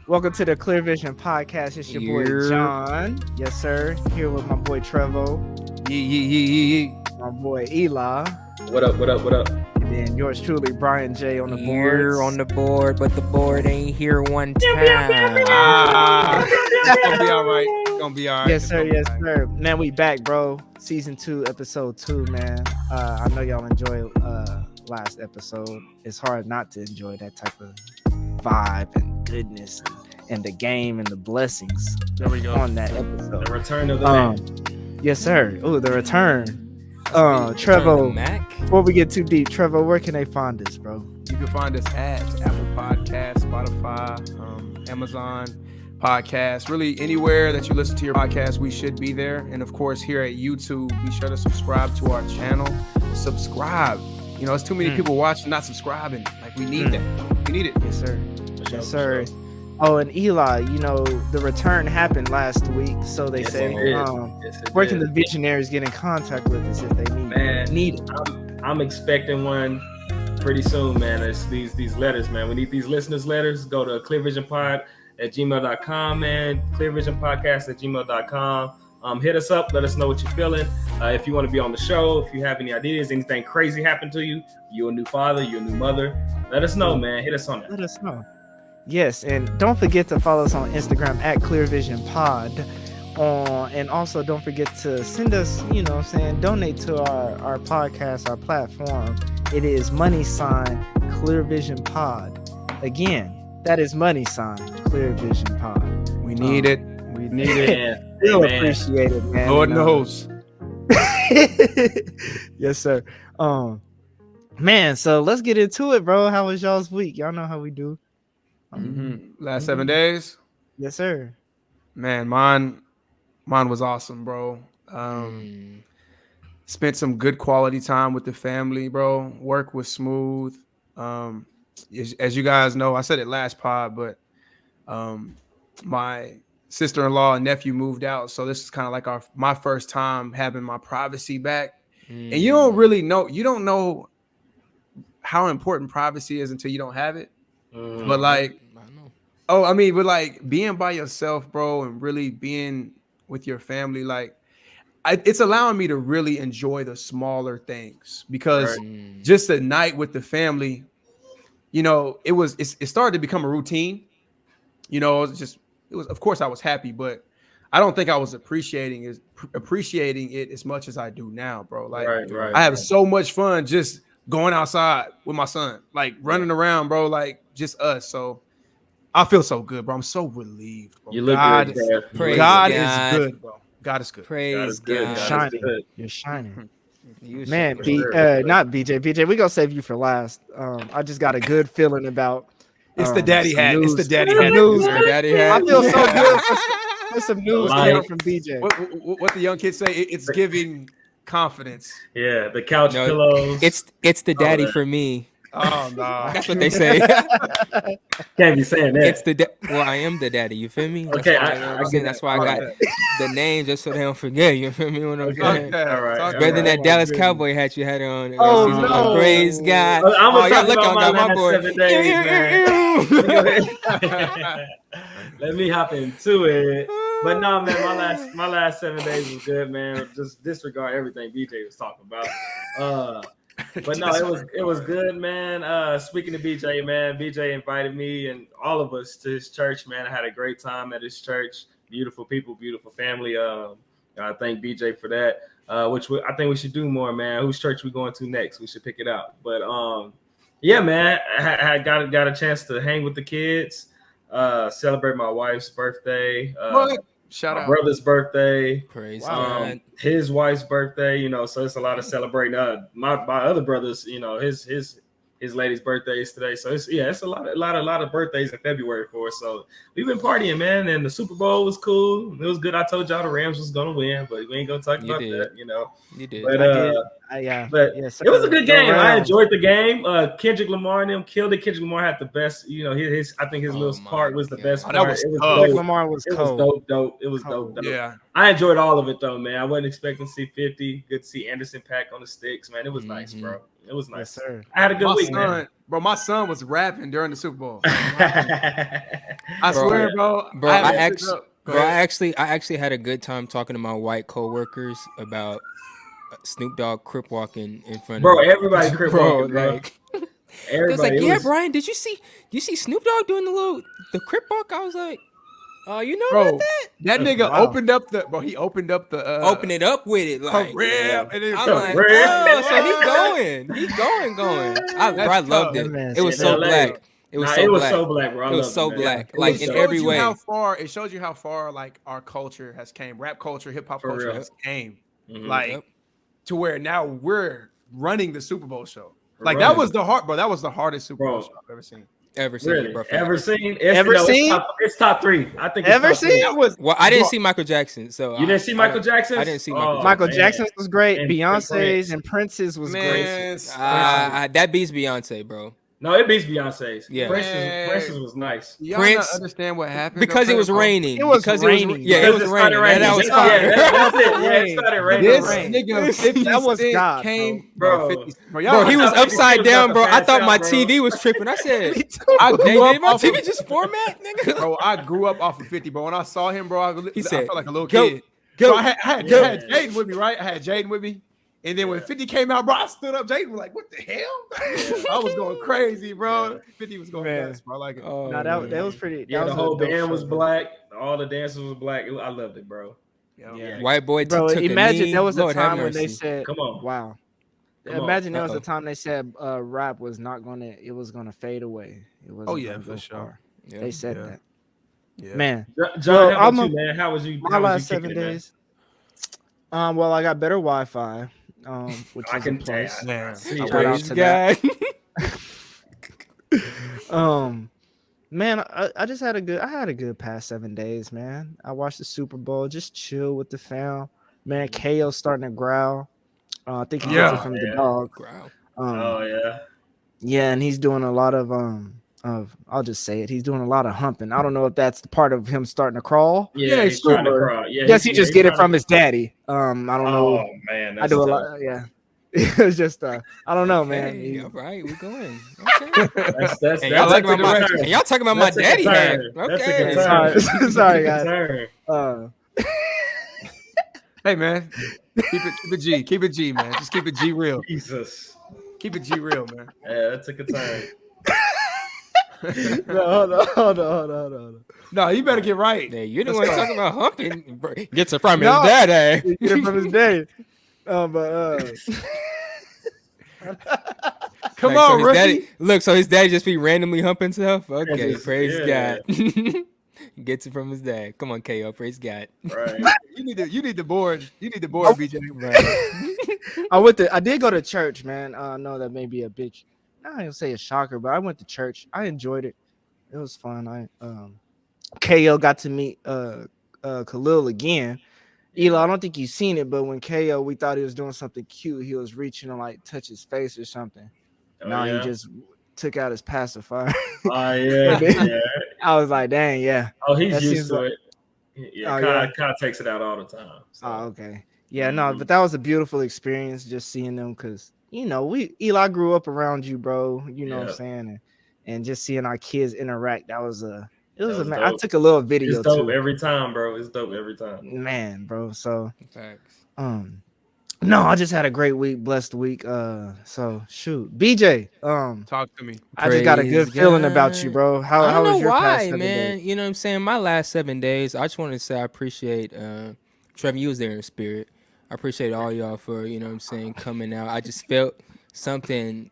Welcome to the Clear Vision Podcast. It's your boy John. Yes, sir. Here with my boy Trevor. My boy Eli. What up? And then yours truly, Brian J. on the board. Here on the board, but the board ain't here one time. It's gonna be all right. It's gonna be all right. Yes, sir. Yes, sir. Man, we back, bro. Season 2, episode 2, man. I know y'all enjoyed last episode. It's hard not to enjoy that type of vibe and goodness and the game and the blessings. There we go. On that episode. The return of the man. Yes, sir. Oh, the return. Trevor, before we get too deep, Trevor, where can they find us, bro? You can find us at Apple Podcasts, Spotify, Amazon Podcasts. Really, anywhere that you listen to your podcast, we should be there. And of course, here at YouTube, be sure to subscribe to our channel. Subscribe. You know, it's too many people watching, not subscribing. Like, we need that. We need it. Yes, sir. Yes, sir. Oh, and Eli, you know, the return happened last week, so they say. Where can the visionaries get in contact with us if they need it? I'm expecting one pretty soon, man. It's these letters, man. We need these listeners' letters. Go to clearvisionpod@gmail.com, man. clearvisionpodcast@gmail.com. Hit us up. Let us know what you're feeling. If you want to be on the show, if you have any ideas, anything crazy happened to you, you're a new father, you're a new mother, let us know, man. Hit us on that. Let us know. Yes, and don't forget to follow us on Instagram at ClearVisionPod. And also don't forget to send us, donate to our podcast, our platform. It is $ClearVisionPod. Again, that is $ClearVisionPod. We need it. We need it. Still appreciate it, man. Lord knows. Yes, sir. Man, so let's get into it, bro. How was y'all's week? Y'all know how we do. Last 7 days. Yes, sir. Man, mine was awesome, bro. Spent some good quality time with the family, bro. Work was smooth. As you guys know, I said it last pod, but my sister-in-law and nephew moved out, so this is kind of like my first time having my privacy back. And you don't really know. You don't know how important privacy is until you don't have it. But like, but like being by yourself, bro, and really being with your family, like it's allowing me to really enjoy the smaller things because just a night with the family, it started to become a routine. Of course I was happy, but I don't think I was appreciating it as much as I do now, bro. Like I have so much fun just going outside with my son, like running around, bro, like just us. So I feel so good, bro. I'm so relieved, bro. You look God good, God is good, bro. God is good. Praise God. God. You're shining. Man, not BJ. BJ, we gonna save you for last. I just got a good feeling about. It's the daddy hat. News. It's the daddy hat. News. Daddy hat. I feel so good. There's some news coming from BJ. What the young kids say? It's giving confidence. Yeah, the couch pillows. It's the daddy for me. Oh no, That's what they say. Can't be saying that. It's well, I am the daddy. You feel me? Okay, that's why I got the name just so they don't forget. You feel me? What I'm saying? Okay, all right. Better than that Dallas Cowboy hat you had on. Oh, no. Praise God. I'm gonna talk look about on my my board. 7 days, man. Let me hop into it. But no, man, my last 7 days was good, man. Just disregard everything BJ was talking about. But no, it was good, man. Speaking of BJ, man, BJ invited me and all of us to his church, man. I had a great time at his church. Beautiful people, beautiful family. I thank BJ for that. Which I think we should do more, man. Whose church we going to next? We should pick it out. But yeah, man, I got a chance to hang with the kids, celebrate my wife's birthday. Shout out. Brother's birthday. Praise God. His wife's birthday, so it's a lot of celebrating. My other brothers, his lady's birthday is today. So it's a lot of birthdays in February for us. So we've been partying, man. And the Super Bowl was cool. It was good. I told y'all the Rams was gonna win, but we ain't gonna talk about that, You did. But Yeah. But Yes, it was a good game. I around. enjoyed the game. Kendrick Lamar and them killed it. Kendrick Lamar had the best. I think his little part was the best part. That was it was tough. dope. Lamar was It cold. was dope. It was dope. Yeah. I enjoyed all of it though, man. I wasn't expecting to see 50. Good to see Anderson pack on the sticks, man. It was nice, bro. It was nice. Yes, sir. I had a good My week, son, man. bro, my son was rapping during the Super Bowl. I I swear, bro. Bro, had I to actually, sit up. Go bro, ahead. I actually had a good time talking to my white coworkers about Snoop Dogg crip walking in front Bro, of everybody crip walking, bro. like they was Everybody. like, It yeah, was, Brian, did you see Snoop Dogg doing the crip walk? I was like, you know about Bro, that? that nigga Wow. opened up the Open it up with it, like. career, and then I'm Bro, like, rip. oh, so he going. I loved tough. it. That man It was said so LA. black. It was Nah, so it was black. so black, bro. I It was loved so man. black, It like was in so- every you way. it shows you how far like our culture has came, rap culture, hip hop For culture real. has came, Mhm. like Yep. to where now we're running the Super Bowl show. We're Like running. that was the hard, bro. That was the hardest Super Bowl Bro. show I've ever seen. Ever seen Really? it, bro? Ever seen? Ever seen? It's top 3. I think it's Ever top 3. seen? That was Well, I didn't bro, see Michael Jackson, so You didn't see Michael Jackson's? I didn't see Michael Oh, Michael man. Jackson's was great. And Beyonce's Prince. and Prince's was great. man. That beats Beyonce, bro. No, it beats Beyonce's. Yeah. Prince's was nice. Y'all Prince- not understand what happened Because it was raining. It was because raining, Yeah, bro. it was Because raining. started That was Yeah, fine. that's it. Yeah, it started raining. This Rain. nigga 50 That was Cent God, came, bro. 50, Bro, y'all he was I thought upside 50 down, was bro. about to I thought pass my out, bro. TV was tripping. I said, I "Hey, grew up did my off TV of, just format, nigga?" bro. I grew up off of 50, bro. When I saw him, bro, I said, felt like a little "Go, kid. go." So I had Yeah. Jaden with me, right? I had Jaden with me. And then when 50 came out, bro, I stood up. Jaden was like, what the hell? I was going crazy, bro. Yeah. 50 was going Man. nuts, bro. I like it. Oh, No, that man. was pretty. Yeah, that the was a whole dope band was show. black. All the dancers was black. I loved it, bro. Yeah. White boy Bro, took imagine a knee. there was a Lord have time when they mercy. said, Come on. "Wow." Come on. Imagine there was a Uh-oh. time they said rap was not gonna. It was gonna fade away. It was. Oh, yeah, for sure. Far. Yeah. They said Yeah. that. Yeah. Man, John, Well, how I'm about a- you, man? How was you? my how was last you kicking 7 it, man? days. Well, I got better Wi-Fi. Which I is can a plus. tell. Man, See, Shout right? out Praise to that. God. Man, I just had a good past 7 days, man. I watched the Super Bowl, just chill with the fam. Man, KO starting to growl. I think he gets Yeah. it from the Yeah. dog. Growl. Oh yeah. Yeah, and he's doing a lot of I'll just say it. He's doing a lot of humping. I don't know if that's the part of him starting to crawl. Yeah, he's trying to super. crawl. Yeah, Guess he just get it trying from to- his daddy. I don't know. Oh man, I that's do a tough. lot. Yeah, it's just I don't know, man. Hey, He- all right, we're going. Okay. That's And y'all, that's talking about a and y'all talking about my That's a daddy concern. hair. That's a Okay. concern. Sorry, sorry, guys. Concern. Hey, man. Keep it G. Keep it G, man. Just keep it G real. Jesus. Keep it G real, man. Yeah, that's a concern. No, hold on. No, you better get right. Yeah, you the Let's one go. talking about humping. Bro, gets it from No. his daddy. He get it from his daddy. But Come Like, so on, his rookie. daddy, look, so his daddy just be randomly humping stuff. Okay, just- praise yeah. God. Gets it from his dad. Come on, KO, praise God. Right. You need the board. You need the board, BJ. I did go to church, man. I know that may be a bitch. I don't even say a shocker, but I went to church. I enjoyed it. It was fun. KO got to meet Khalil again. Eli, I don't think you've seen it, but when KO, we thought he was doing something cute. He was reaching to like touch his face or something. Oh, No, yeah? he just took out his pacifier. Oh yeah. Yeah. Yeah. I was like, dang, yeah. Oh, he's That used seems to like- it. Yeah, Oh, Kai takes it out all the time. So. Oh, okay. Yeah, no, Mhm. but that was a beautiful experience just seeing them because Eli grew up around you, bro. You know what Yeah. I'm saying? And just seeing our kids interact, it was was I dope. took a little video It's dope too. every time, bro. It's dope every time. Man, bro. So Facts. no, I just had a great week, blessed week. So shoot. BJ, Talk to me. I just got a Praise good feeling about God. you, bro. How I don't was know your past why, 7 man. days? You know what I'm saying? My last 7 days, I just want to say I appreciate Trevor, you was there in spirit. I appreciate all y'all for, you know what I'm saying, coming out. I just felt something,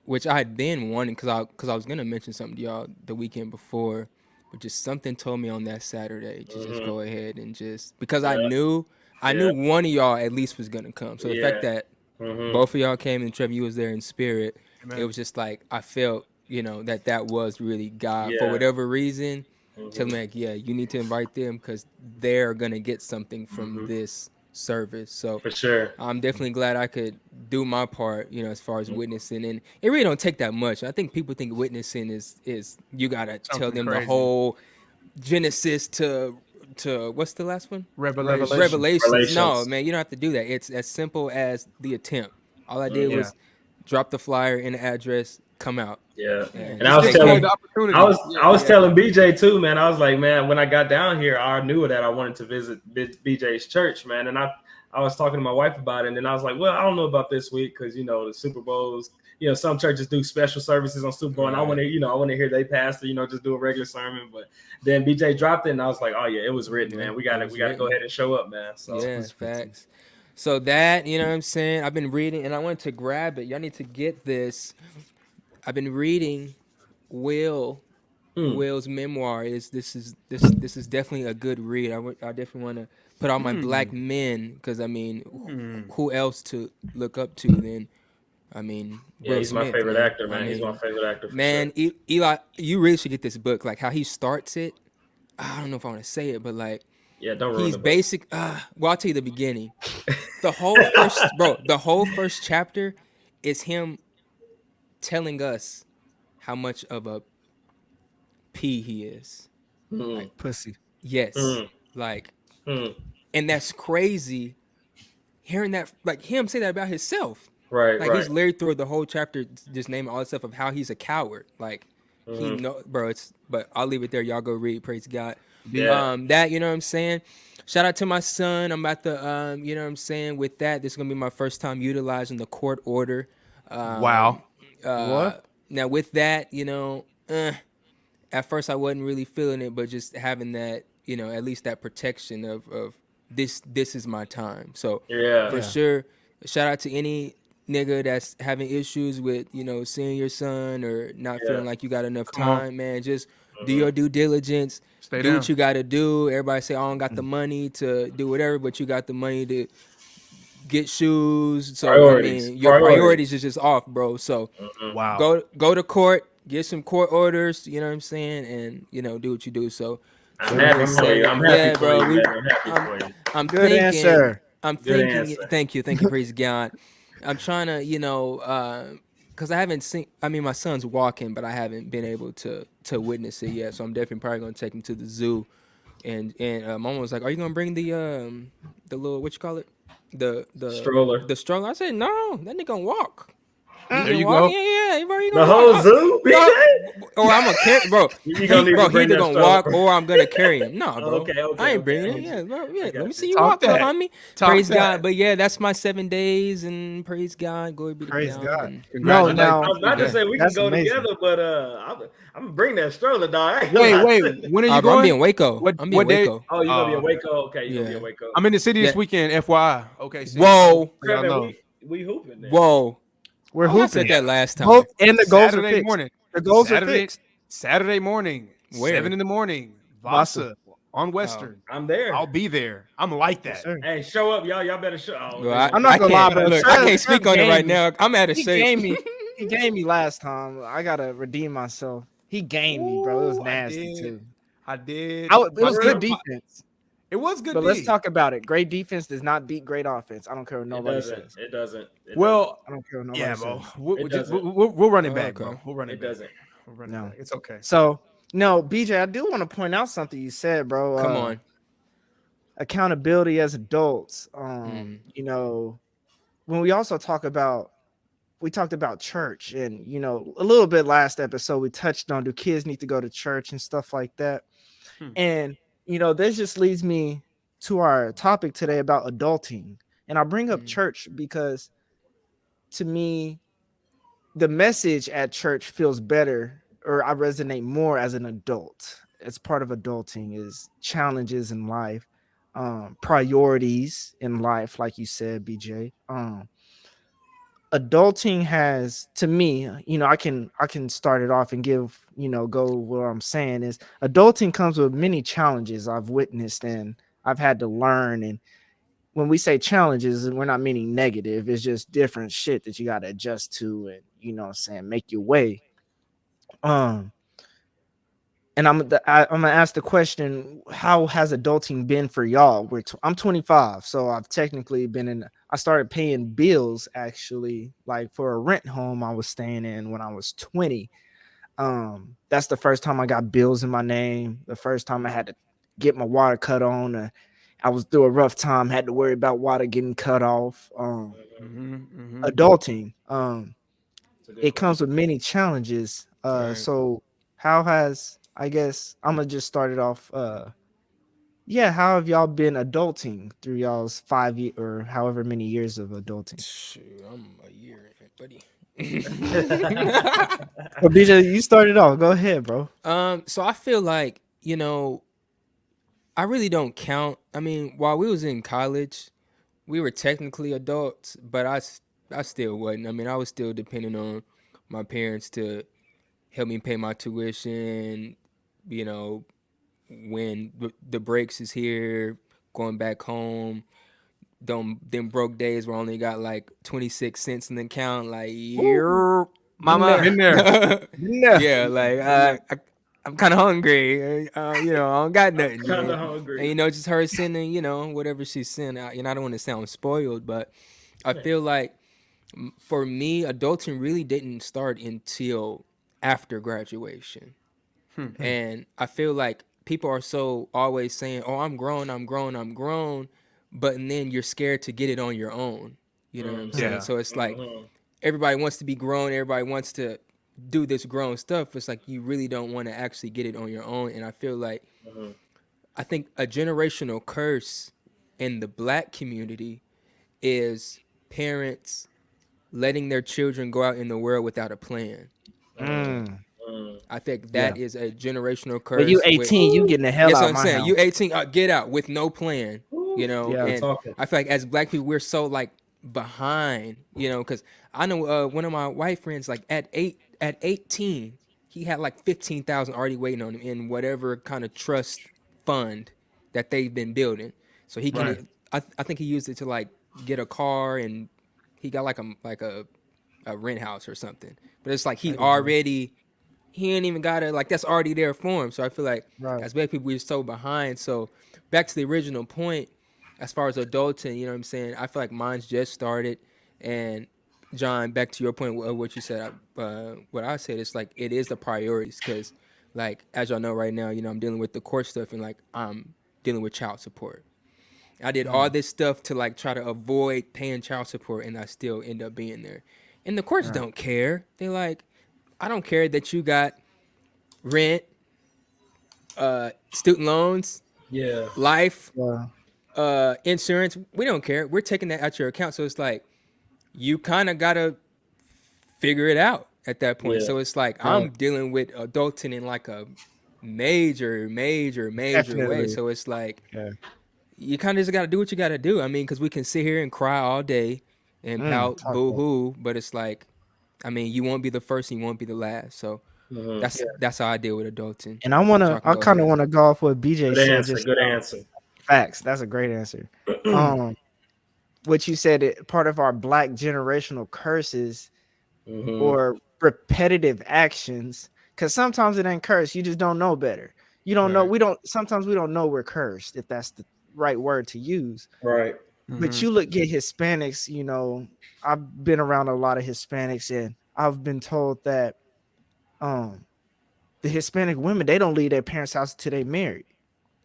which I had been wanting because I was going to mention something to y'all the weekend before, but just something told me on that Saturday to just go ahead and just, because I knew one of y'all at least was going to come. So the fact that both of y'all came and Trevor, you was there in spirit, Amen. it was just like, I felt, that was really God for Yeah. whatever reason. Tell me, like, yeah, you need to invite them because they're going to get something from this service. So For sure. I'm definitely glad I could do my part, as far as witnessing. And it really don't take that much. I think people think witnessing is you got to tell Something them crazy. the whole Genesis to what's the last one? Revelation. Revelations. No, Revelations. man, you don't have to do that. It's as simple as the attempt. All I did Yeah. was drop the flyer and the address, come out. Yeah. And And I was take telling, care. the opportunity. I was telling BJ too, man. I was like, man, when I got down here, I knew that I wanted to visit BJ's church, man. And I was talking to my wife about it, and then I was like, well, I don't know about this week because the Super Bowls. Some churches do special services on Super Bowl, and I want to hear they pastor, just do a regular sermon. But then BJ dropped it, and I was like, oh yeah, it was written, man. We gotta go ahead and show up, man. So yeah, facts. So that, you know what I'm saying? I've been reading, and I wanted to grab it. Y'all need to get this. I've been reading Will's memoir. This is definitely a good read. I definitely want to put all my black men, because I mean, who else to look up to than Will he's my Smith, favorite man. actor, man. He's my favorite actor. Man, sure. Eli, you really should get this book. Like how he starts it. I don't know if I want to say it, but like, don't ruin he's the book. basic. Well, I'll tell you the beginning. The whole first chapter is him telling us how much of a P he is. Like pussy. Yes. Like, and that's crazy. Hearing that, like him say that about himself. Right. Like he's literally through the whole chapter just naming all the stuff of how he's a coward. Like he know, bro. But I'll leave it there. Y'all go read. Praise God. Yeah. That, you know what I'm saying. Shout out to my son. I'm about to you know what I'm saying. With that, this is gonna be my first time utilizing the court order. Wow. What? Now with that, at first I wasn't really feeling it, but just having that, at least that protection of this is my time. So for sure, shout out to any nigga that's having issues with, seeing your son or not feeling like you got enough time, man. Just do your due diligence. Stay do down. what you got to do. Everybody say, I don't got the money to do whatever, but you got the money to get shoes. So your priorities is just off, bro. So Wow. go to court, get some court orders, you know what I'm saying, and do what you do. So I'm happy for you. I'm happy for you, man. I'm happy for you. I'm Good thinking, answer. I'm Good thinking. answer. Thank you, praise God. I'm trying to, because I haven't seen. I mean, my son's walking, but I haven't been able to witness it yet. So I'm definitely probably gonna take him to the zoo, and Mama was like, "Are you gonna bring the little, what you call it, the Stroller. The stroller?" I said, "No, that nigga gonna walk." There you go. Yeah, bro, you The gonna whole walk. zoo, BJ? Or I'm gonna carry, bro. You gonna need to He bring either that gonna stroller. walk or I'm gonna carry him. No, bro. Okay, I ain't bringing it. okay. Yeah, bro. Yeah, got let me you. see you Talk walk, that. homie. Talk Praise that. God. But yeah, that's my 7 days, and praise God, glory be to Praise God. God. And No, Congratulations. now I was about to say we can That's go amazing. together, but I'm gonna bring that stroller, dog. I ain't Wait, gonna lie. when are you bro, I'm going? being Waco. What- I'm being what day- Waco. Oh, you gonna be Oh, in Waco? Okay, you gonna be yeah. in Waco. I'm in the city this Yeah. weekend, FYI. Okay. See, Whoa, y'all Trevor, know. we hooping there. whoa. we're I said hooping. that last time. Both and the goals are Saturday fixed. morning. The goals are fixed. Saturday morning. Where? 7 in the morning. Vasa. Vasa on Western. I'm there. I'll be there. I'm like that. Yes, sir. Hey, show up, y'all. Y'all better show. Oh, Bro, I'm not gonna lie, can't, but look, Trev- I can't speak Trev on it right gave me- now. I'm at a He shake. gave me. He gave me last time. I gotta redeem myself. He gamed me, bro. It was Ooh, I nasty did. too. I did. It was My- good defense. It was good. But let's D. talk about it. Great defense does not beat great offense. I don't care what nobody says. It doesn't. Well, I don't care what nobody yeah, says. bro. It doesn't. We'll run it Oh, back, okay. bro. We'll run it It back. doesn't. We'll run it No. back. It's okay. So no, BJ, I do want to point out something you said, bro. Come on. Accountability as adults. Mm. When we also talked about church, and a little bit last episode we touched on, do kids need to go to church and stuff like that. And this just leads me to our topic today about adulting. And I bring up church because to me the message at church feels better, or I resonate more as an adult. It's part of adulting is challenges in life, priorities in life, like you said, BJ. Adulting has, to me, I can start it off and give, go where I'm saying is adulting comes with many challenges I've witnessed and I've had to learn. And when we say challenges, we're not meaning negative. It's just different shit that you got to adjust to and, make your way. And I'm gonna ask the question: how has adulting been for y'all? I'm 25, so I've technically been in. I started paying bills actually, like for a rent home I was staying in when I was 20. That's the first time I got bills in my name. The first time I had to get my water cut on. I was through a rough time. Had to worry about water getting cut off. Adulting. it comes with many challenges. Right. So how has, I guess I'm gonna just start it off. Yeah, how have y'all been adulting through y'all's 5 year or however many years of adulting? Shoot, I'm a year in, buddy. Well, BJ, you started off. Go ahead, bro. So I feel like, I really don't count. I mean, while we was in college, we were technically adults, but I still wasn't. I mean, I was still depending on my parents to help me pay my tuition, you know, when the breaks is here, going back home. Them broke days where I only got like 26 cents in the account, like, yeah, mama. Been there. No. Yeah, like I'm kind of hungry. I don't got nothing Kind of yet. hungry. And just her sending, whatever she's sending. I don't want to sound spoiled, but I feel like for me, adulting really didn't start until after graduation. And I feel like people are so always saying, "Oh, I'm grown, I'm grown, I'm grown," but then you're scared to get it on your own. You know what I'm saying? Yeah. So it's like everybody wants to be grown, everybody wants to do this grown stuff. It's like you really don't want to actually get it on your own. And I feel like I think a generational curse in the Black community is parents letting their children go out in the world without a plan. Mm. I think Yeah. that is a generational curse. But you 18, you getting the hell Yes, out I'm of my saying house. you 18, get out with no plan. Yeah. And Talking. I feel like as Black people, we're so like behind. Because I know one of my white friends, like at 18, he had like 15,000 already waiting on him in whatever kind of trust fund that they've been building. So he can, Right. I think he used it to like get a car, and he got like a rent house or something. But it's like he ain't even got it, like that's already there for him. So I feel like Right. as Black people, we're so behind. So back to the original point, as far as adulting, you know what I'm saying? I feel like mine's just started. And John, back to your point of what you said, what I said, it's like it is the priorities. Because like as y'all know right now, I'm dealing with the court stuff, and like I'm dealing with child support. I did all this stuff to like try to avoid paying child support, and I still end up being there. And the courts don't care. They like, I don't care that you got rent, student loans, Yeah. life, Yeah. insurance. We don't care. We're taking that out your account. So it's like you kind of gotta figure it out at that point. Yeah. So it's like I'm dealing with adulting in like a major way. Definitely. So it's like Yeah. you kind of just gotta do what you gotta do. I mean, because we can sit here and cry all day and pout, Talk boo about hoo, but it's like, I mean, you won't be the first and you won't be the last. So that's how I deal with adulting. And I Y'all can I go kind of ahead. want to go off what BJ Good said. answer. Just Good answer. facts. That's a great answer. What you said, part of our Black generational curses or repetitive actions, because sometimes it ain't cursed. You just don't know better. You don't know. Sometimes we don't know we're cursed, if that's the right word to use. Right. But you look at Hispanics, I've been around a lot of Hispanics, and I've been told that the Hispanic women, they don't leave their parents' house until they married.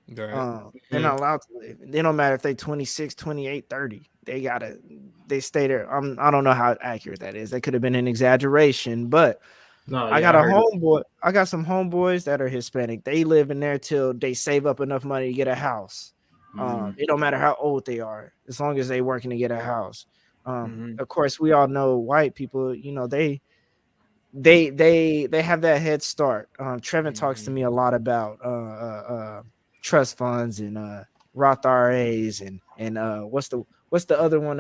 Right. They're not allowed to live. They don't matter if they 26, 28, 30. They stay there. I don't know how accurate that is. That could have been an exaggeration, but No, I yeah, got a heard it. homeboy. I got some homeboys that are Hispanic. They live in there till they save up enough money to get a house. It don't matter how old they are, as long as they working to get a house. Of course, we all know white people, they have that head start. Trevor talks to me a lot about trust funds and Roth RAs and what's the other one,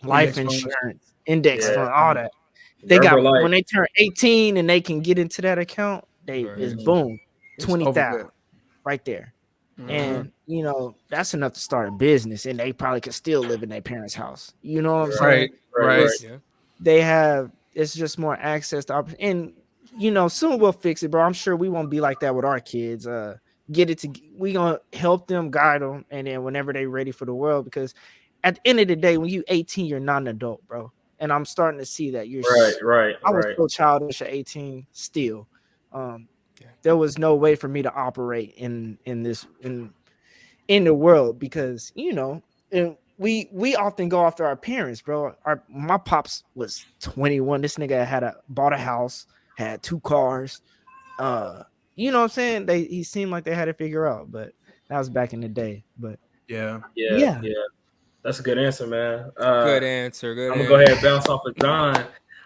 life Index funds. insurance, index Yeah. fund, all that. They Gerber got Life. when they turn 18 and they can get into that account, is boom, It's 20,000 over right there. And that's enough to start a business, and they probably could still live in their parents' house. You know what I'm saying? Right. Yeah. They have, it's just more access to and soon we'll fix it, bro. I'm sure we won't be like that with our kids. We gonna help them, guide them, and then whenever they ready for the world, because at the end of the day, when you 18, you're not an adult, bro. And I'm starting to see that Right. I was so childish at 18 still. There was no way for me to operate in the world, because we often go after our parents, bro. My pops was 21. This nigga bought a house, had 2 cars. You know what I'm saying? He seemed like they had it figured out, but that was back in the day. But Yeah. yeah. That's a good answer, man. Good answer. Good. I'm gonna go ahead and bounce off of John.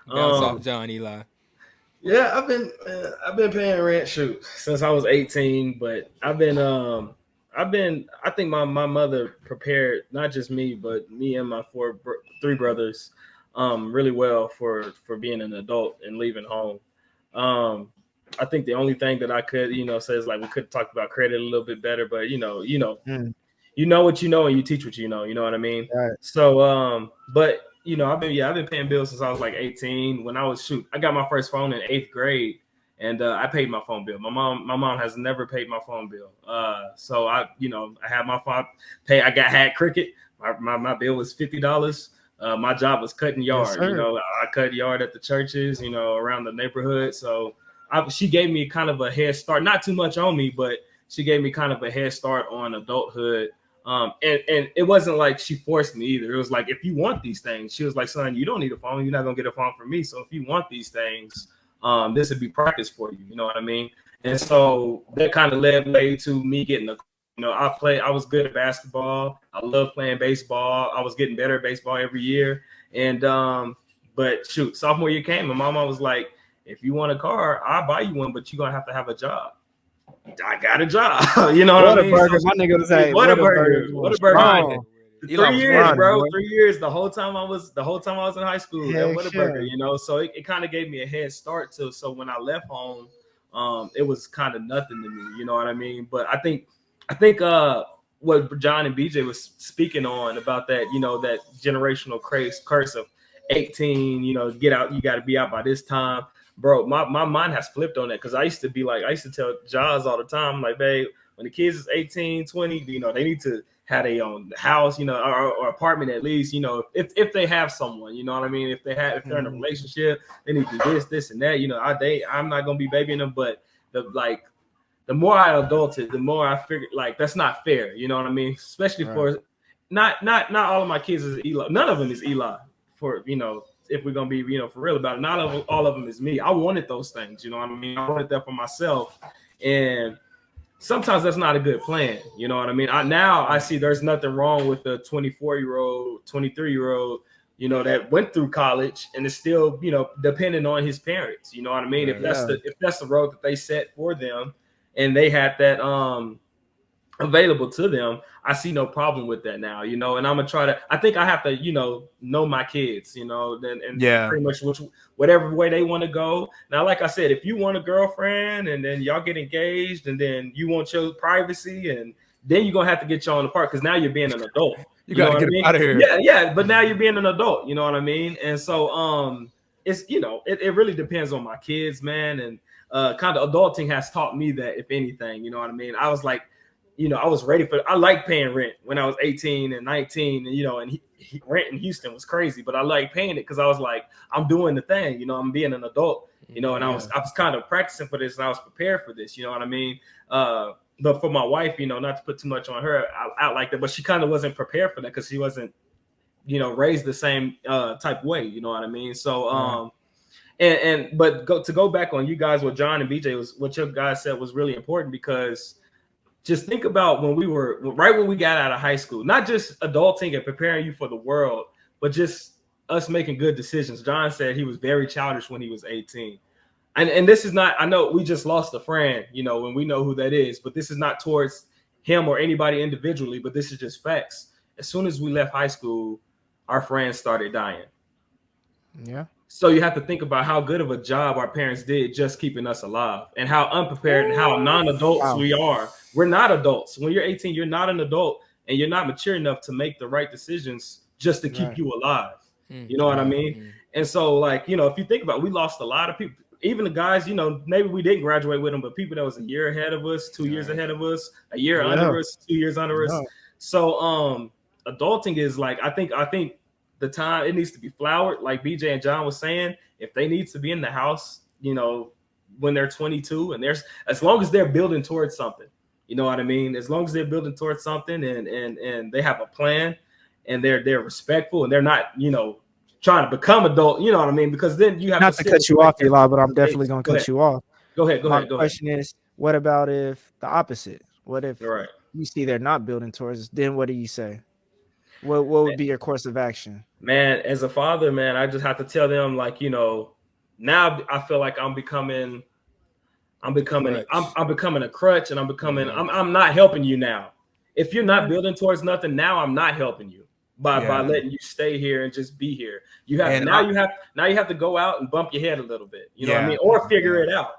Bounce off John Eli. Yeah, I've been paying rent since I was 18, but I think my mother prepared not just me, but me and my 3 brothers really well for being an adult and leaving home. I think the only thing that I could, say is like we could talk about credit a little bit better, but you know what you know and you teach what you know what I mean? Right. So but I've been paying bills since I was like 18. When I got my first phone in 8th grade, and I paid my phone bill. My mom has never paid my phone bill. So I had my phone pay. I had Cricket. My bill was $50. My job was cutting yard. Yes, I cut yard at the churches, around the neighborhood. So she gave me kind of a head start, not too much on me, but she gave me kind of a head start on adulthood. And it wasn't like she forced me either. It was like, if you want these things, she was like, son, you don't need a phone. You're not going to get a phone from me. So if you want these things, this would be practice for you. You know what I mean? And so that kind of led way to me getting I was good at basketball. I love playing baseball. I was getting better at baseball every year. And, but shoot, sophomore year came, and my mom was like, if you want a car, I'll buy you one, but you're going to have a job. I got a job. You know what I mean? Burger. My nigga was like, what a burger. What a burger. 3 years, bro. Boy. 3 years. The whole time I was in high school. What a burger, So it kind of gave me a head start so when I left home, it was kind of nothing to me. You know what I mean? But I think what John and BJ was speaking on about that, that generational curse of 18, get out, you got to be out by this time. Bro, my mind has flipped on that, because I used to tell Jaws all the time, like, babe, when the kids is 18, 20, they need to have their own house, or apartment at least, if they have someone, you know what I mean? If they're in a relationship, they need to do this and that, I'm not gonna be babying them, but the more I adulted, the more I figured like that's not fair, you know what I mean? Especially for not all of my kids is Eli, none of them is Eli, for if we're gonna be for real about it. Not all of them is me. I wanted those things, you know what I mean? I wanted that for myself, and sometimes that's not a good plan, you know what I mean? I see there's nothing wrong with a 24-year-old, 23-year-old, that went through college and is still, depending on his parents, you know what I mean? If that's the road that they set for them, and they had that available to them, I see no problem with that now, and I'm gonna try to. I think I have to, know my kids, and pretty much whatever way they want to go. Now, like I said, if you want a girlfriend and then y'all get engaged and then you want your privacy, and then you're gonna have to get y'all in the park, because now you're being an adult. You gotta get out of here. Yeah, but now you're being an adult. You know what I mean? And so it's it really depends on my kids, man, and kind of adulting has taught me that, if anything, you know what I mean? I was like, I was ready I like paying rent when I was 18 and 19, and rent in Houston was crazy, but I like paying it because I was like, I'm doing the thing, I'm being an adult, and I was kind of practicing for this, and I was prepared for this, you know what I mean? But for my wife, not to put too much on her out like that, but she kind of wasn't prepared for that because she wasn't, raised the same type way, you know what I mean? So but to go back on you guys, what John and BJ what your guys said was really important, because just think about when we got out of high school, not just adulting and preparing you for the world, but just us making good decisions. John said he was very childish when he was 18. And this is not, I know we just lost a friend, when we know who that is, but this is not towards him or anybody individually, but this is just facts. As soon as we left high school, our friends started dying. Yeah. So you have to think about how good of a job our parents did just keeping us alive, and how unprepared and how non-adults we are. We're not adults. When you're 18, you're not an adult, and you're not mature enough to make the right decisions just to keep you alive. You know what I mean? And so, like, if you think about it, we lost a lot of people, even the guys, maybe we didn't graduate with them, but people that was a year ahead of us, 2 years ahead of us, a year under us, 2 years under us. So adulting is like, I think the time it needs to be flowered, like BJ and John was saying. If they need to be in the house, when they're 22, and as long as they're building towards something, you know what I mean? As long as they're building towards something and they have a plan, and they're respectful and they're not, trying to become adult, you know what I mean? Because then you have Not to cut you off, Eli, but I'm definitely going to cut you off. Go ahead. My question is, what about if the opposite? What if you see they're not building towards, then what do you say? What would be your course of action? Man, as a father, man, I just have to tell them, like, now I feel like I'm becoming a crutch, and I'm not helping you now. If you're not building towards nothing now, I'm not helping you by letting you stay here and just be here. You have to go out and bump your head a little bit, you know what I mean, or figure it out,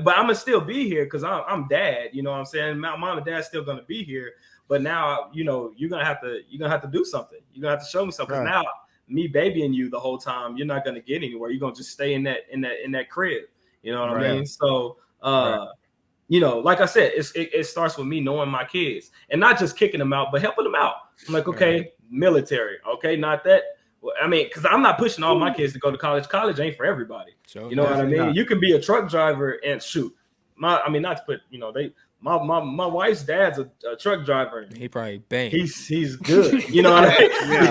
But I'm gonna still be here because I'm dad, you know what I'm saying. Mom and dad's still gonna be here, but now you're gonna have to do something. You're gonna have to show me something. Right. Now, me babying you the whole time, you're not gonna get anywhere. You're gonna just stay in that crib. You know what I mean? So, like I said, it starts with me knowing my kids and not just kicking them out, but helping them out. I'm like, okay, military, okay, not that. I mean, because I'm not pushing all my kids to go to college. College ain't for everybody. You know what I mean? Not. You can be a truck driver and shoot. Not to put, my wife's dad's a truck driver. He probably banged. He's good. You know what I mean?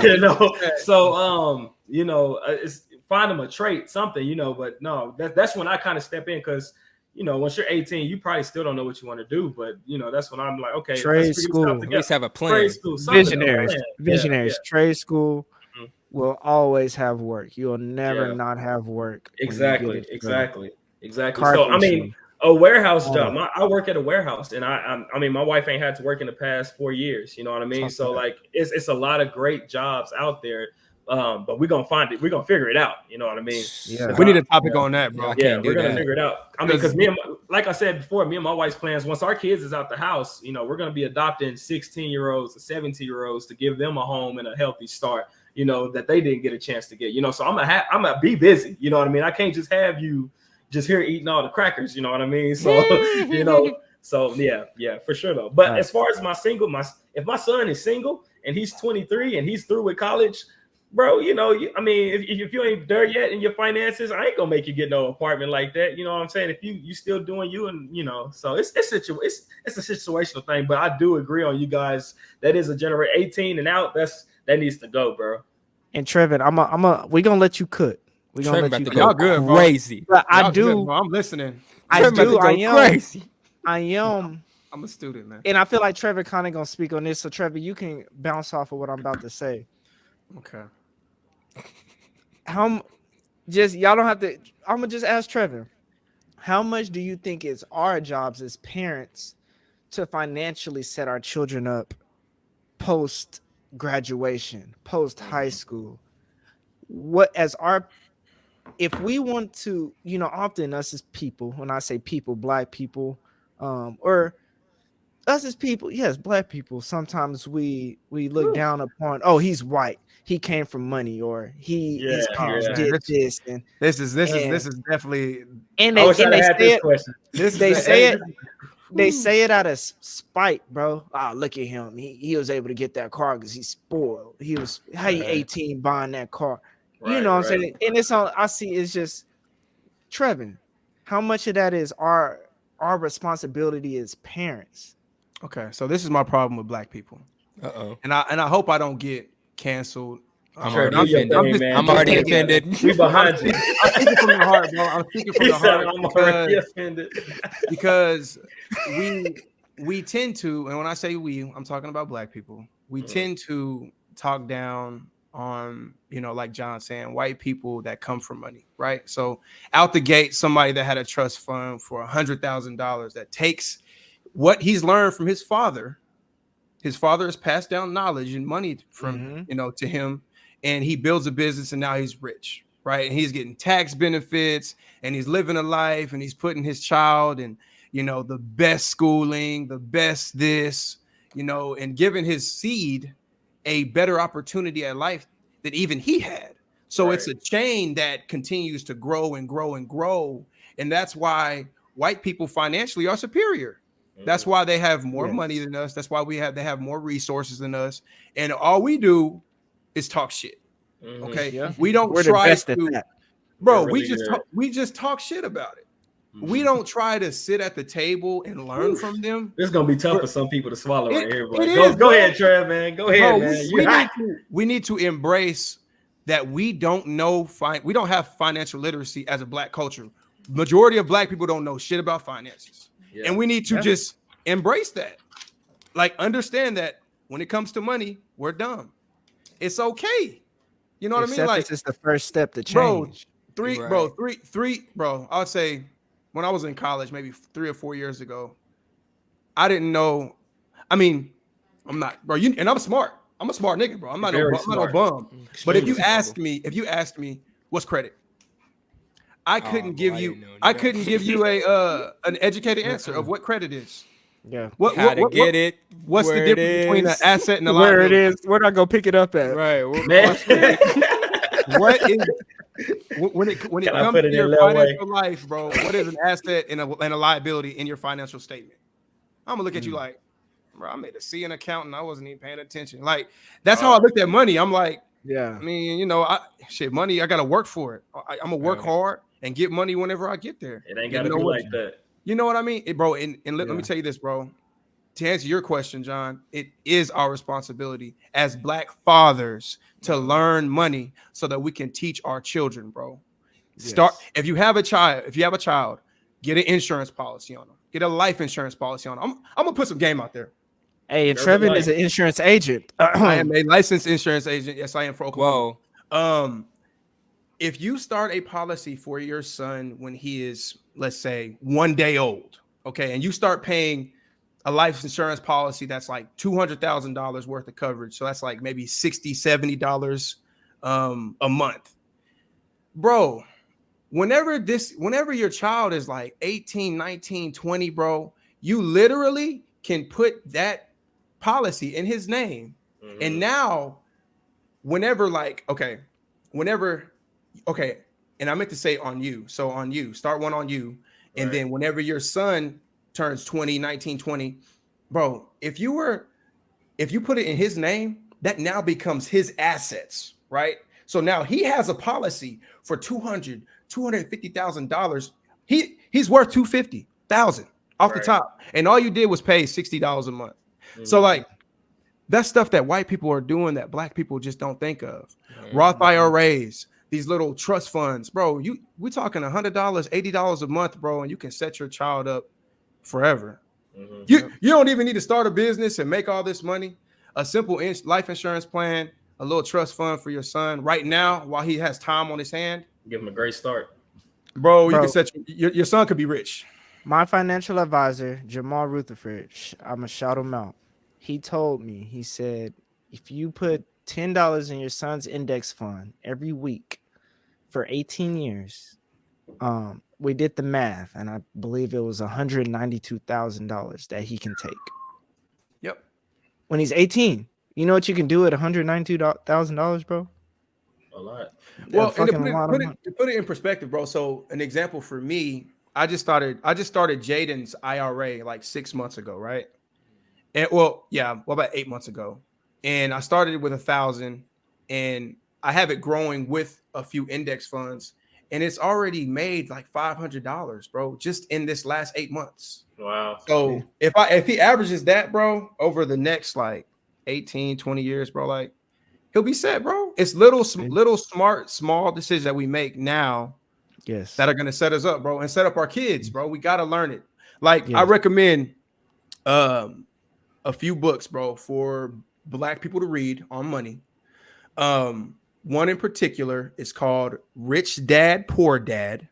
So it's find him a trait, something, but no, that's when I kind of step in because once you're 18, you probably still don't know what you want to do, but that's when I'm like, okay, trade school. At least have a plan. Trade school, visionaries. Yeah. Trade school will always have work. You'll never not have work. Exactly. So I mean, a warehouse job. I work at a warehouse, and I mean, my wife ain't had to work in the past 4 years. You know what I mean? So like, it's a lot of great jobs out there. But we're gonna find it. We're gonna figure it out. You know what I mean? Yeah. We need a topic on that, bro. Yeah, we're gonna figure it out. I mean, because like I said before, me and my wife's plans. Once our kids is out the house, we're gonna be adopting 16-year-olds and 17-year-olds to give them a home and a healthy start. That they didn't get a chance to get. So I'm gonna be busy. You know what I mean? I can't just have you just here eating all the crackers. You know what I mean? So So yeah, for sure though. But as far as if my son is single and he's 23 and he's through with college. Bro, I mean, if you ain't there yet in your finances, I ain't gonna make you get no apartment like that. You know what I'm saying? If you still doing you, and so it's a situational thing. But I do agree on you guys. That is a generation 18 and out. That needs to go, bro. And Trevor, we gonna let you cook. We gonna let you go. Y'all good, crazy. But I do. Good, I'm listening. I am crazy. I am. I'm a student, man. And I feel like Trevor kind of gonna speak on this. So Trevor, you can bounce off of what I'm about to say. Okay. Y'all don't have to. I'm gonna just ask Trevor, how much do you think it's our jobs as parents to financially set our children up post graduation, post high school? If we want to, often us as people, when I say people, Black people, or us as people, yes, Black people, sometimes we look down upon, oh, he's white, he came from money, or his parents did this, and this is definitely. And they say it out of spite, bro. Oh, look at him, he was able to get that car because he's spoiled. He 18 buying that car, what I'm saying? And it's on. I see. It's just Trevor. How much of that is our responsibility as parents? Okay, so this is my problem with Black people. And I hope I don't get canceled. I'm already offended. We behind you. I'm speaking from the heart, bro. I'm speaking from the heart. I'm already offended. Because we tend to, and when I say we, I'm talking about Black people. We tend to talk down on, like John saying, white people that come from money, right? So out the gate, somebody that had a trust fund for $100,000 that takes what he's learned from his father. His father has passed down knowledge and money from, to him, and he builds a business and now he's rich, right? And he's getting tax benefits and he's living a life and he's putting his child in, the best schooling, the best this, and giving his seed a better opportunity at life than even he had. So It's a chain that continues to grow and grow and grow. And that's why white people financially are superior. That's why they have more money than us. That's why they have more resources than us. And all we do is talk shit. Okay. Yeah. We don't We're try the best to, at that. bro. We just talk shit about it. we don't try to sit at the table and learn from them. It's gonna be tough for some people to swallow right here. Go ahead, Trev, man. Go ahead, man. We need to embrace that we don't know. We don't have financial literacy as a Black culture. Majority of Black people don't know shit about finances, and we need to just embrace that. Like, understand that when it comes to money, we're dumb. It's okay. You know what I mean? Like, it's the first step to change. Bro. I would say when I was in college, maybe 3 or 4 years ago, I didn't know. I mean, I'm not, bro. And I'm smart. I'm a smart nigga, bro. I'm not no bum. But if you ask me, what's credit? I couldn't give you an educated answer of what credit is. Yeah. How to get it? What's the difference between an asset and a where liability? it is? Where do I go pick it up at? Right. What is when it comes to your financial life, bro? What is an asset and a liability in your financial statement? I'm gonna look at you like, bro, I made a C in accounting. I wasn't even paying attention. Like, that's how I looked at money. I'm like, yeah. I mean, money. I gotta work for it. I'm gonna work hard and get money whenever I get there. It ain't gotta be like that. You know what I mean, bro? And let me tell you this, bro. To answer your question, John, it is our responsibility as Black fathers to learn money so that we can teach our children, bro. Start if you have a child, get an insurance policy on them. Get a life insurance policy on them. I'm gonna put some game out there. Hey, and Trevor is an insurance agent. I am a licensed insurance agent. Yes, I am for Oklahoma. Whoa. If you start a policy for your son when he is, let's say, 1 day old, okay, and you start paying a life insurance policy that's like $200,000 worth of coverage, so that's like maybe $60-$70 a month, bro. Whenever your child is like 18, 19, 20, bro, you literally can put that policy in his name. And now and I meant to say on you. So on you, start one on you. And then whenever your son turns 20, 19, 20, bro, if you put it in his name, that now becomes his assets, right? So now he has a policy for $250,000. He's worth $250,000 off the top. And all you did was pay $60 a month. So like, that's stuff that white people are doing that Black people just don't think of. Roth IRAs, these little trust funds, bro. We're talking $100, $80 a month, bro, and you can set your child up forever. You don't even need to start a business and make all this money. A simple life insurance plan, a little trust fund for your son right now while he has time on his hand. Give him a great start, bro. You can set your son could be rich. My financial advisor, Jamal Rutherford, I'm gonna shout him out. He told me, he said, if you put $10 in your son's index fund every week for 18 years, we did the math, and I believe it was $192,000 that he can take. Yep. When he's 18, you know what you can do at $192,000, bro? A lot. Well, and to put it in perspective, bro. So an example for me, I just started Jaden's IRA like 6 months ago, right? And about 8 months ago. And I started with 1,000, and I have it growing with a few index funds, and it's already made like $500, bro, just in this last 8 months. Wow. So if he averages that, bro, over the next like 18, 20 years, bro, like he'll be set, bro. It's little smart, small decisions that we make now, that are gonna set us up, bro, and set up our kids, bro. We gotta learn it. Like I recommend a few books, bro, for Black people to read on money. One in particular is called Rich Dad, Poor Dad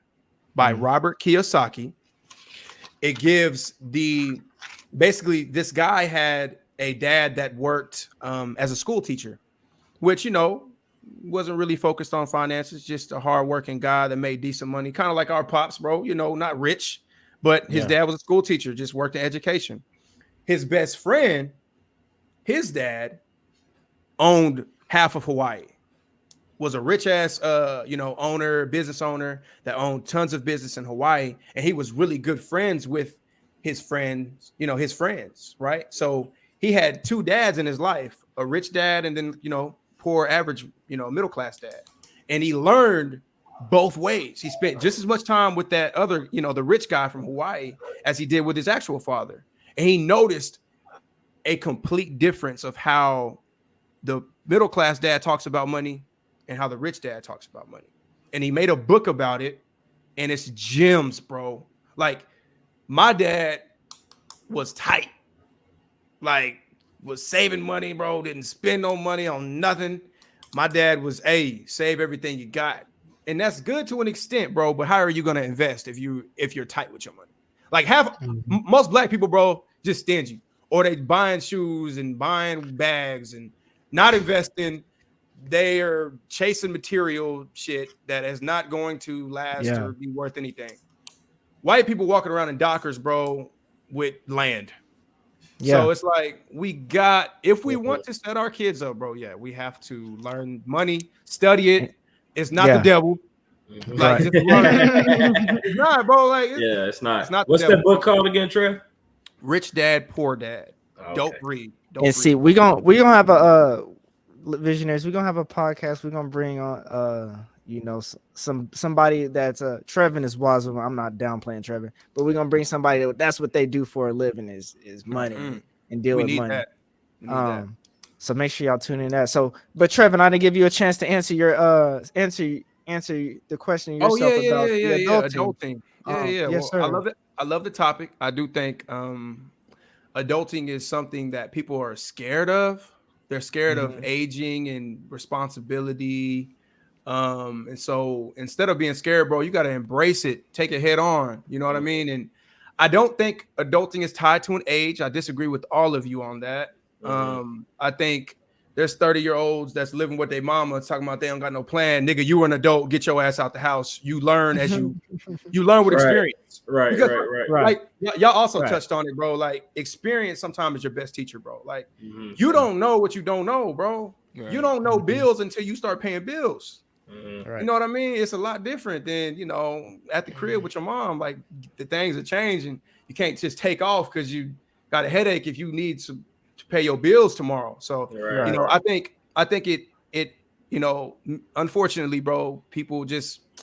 by Robert Kiyosaki. It gives basically this guy had a dad that worked as a school teacher, which, wasn't really focused on finances, just a hardworking guy that made decent money, kind of like our pops, bro, not rich, but his dad was a school teacher, just worked in education. His best friend, his dad, owned half of Hawaii, was a rich ass, business owner that owned tons of business in Hawaii. And he was really good friends with his friends, right? So he had two dads in his life, a rich dad and then, poor average, middle class dad. And he learned both ways. He spent just as much time with that other, you know, the rich guy from Hawaii as he did with his actual father. And he noticed a complete difference of how the middle class dad talks about money and how the rich dad talks about money. And he made a book about it, and it's gems, bro. Like, my dad was tight, like was saving money, bro, didn't spend no money on nothing. My dad was, save everything you got. And that's good to an extent, bro, but how are you going to invest if you're tight with your money? Like, most black people, bro, just stingy, or they buying shoes and buying bags and not investing. They are chasing material shit that is not going to last or be worth anything. White people walking around in Dockers, bro, with land. So it's like, if we want to set our kids up, bro, we have to learn money, study it. It's not the devil. Like, it's not, bro. Like, it's not. It's not. What's that book called again, Trev? Rich Dad, Poor Dad. Okay. Don't read. See, we gonna have a visionaries. We're gonna have a podcast. We're gonna bring on somebody that's Trevor Is Wiser. I'm not downplaying Trevor, but we're gonna bring somebody that's what they do for a living is money and deal with money. That. So make sure y'all tune in that. So, but Trevor, I didn't give you a chance to answer your answer the question yourself about adulting. Yes, well, sir. I love it. I love the topic. I do think adulting is something that people are scared of. They're scared of aging and responsibility. And so instead of being scared, bro, you got to embrace it, take it head on. You know what I mean? And I don't think adulting is tied to an age. I disagree with all of you on that. I think there's 30-year-olds that's living with their mama talking about they don't got no plan. Nigga, you were an adult. Get your ass out the house. You learn as you learn with experience. Right. Like, y'all also touched on it, bro. Like, experience sometimes is your best teacher, bro. Like, you don't know what you don't know, bro. Right. You don't know bills until you start paying bills. You know what I mean? It's a lot different than, at the crib with your mom. Like, the things are changing. You can't just take off because you got a headache if you need to pay your bills tomorrow. So, I think it unfortunately, bro, people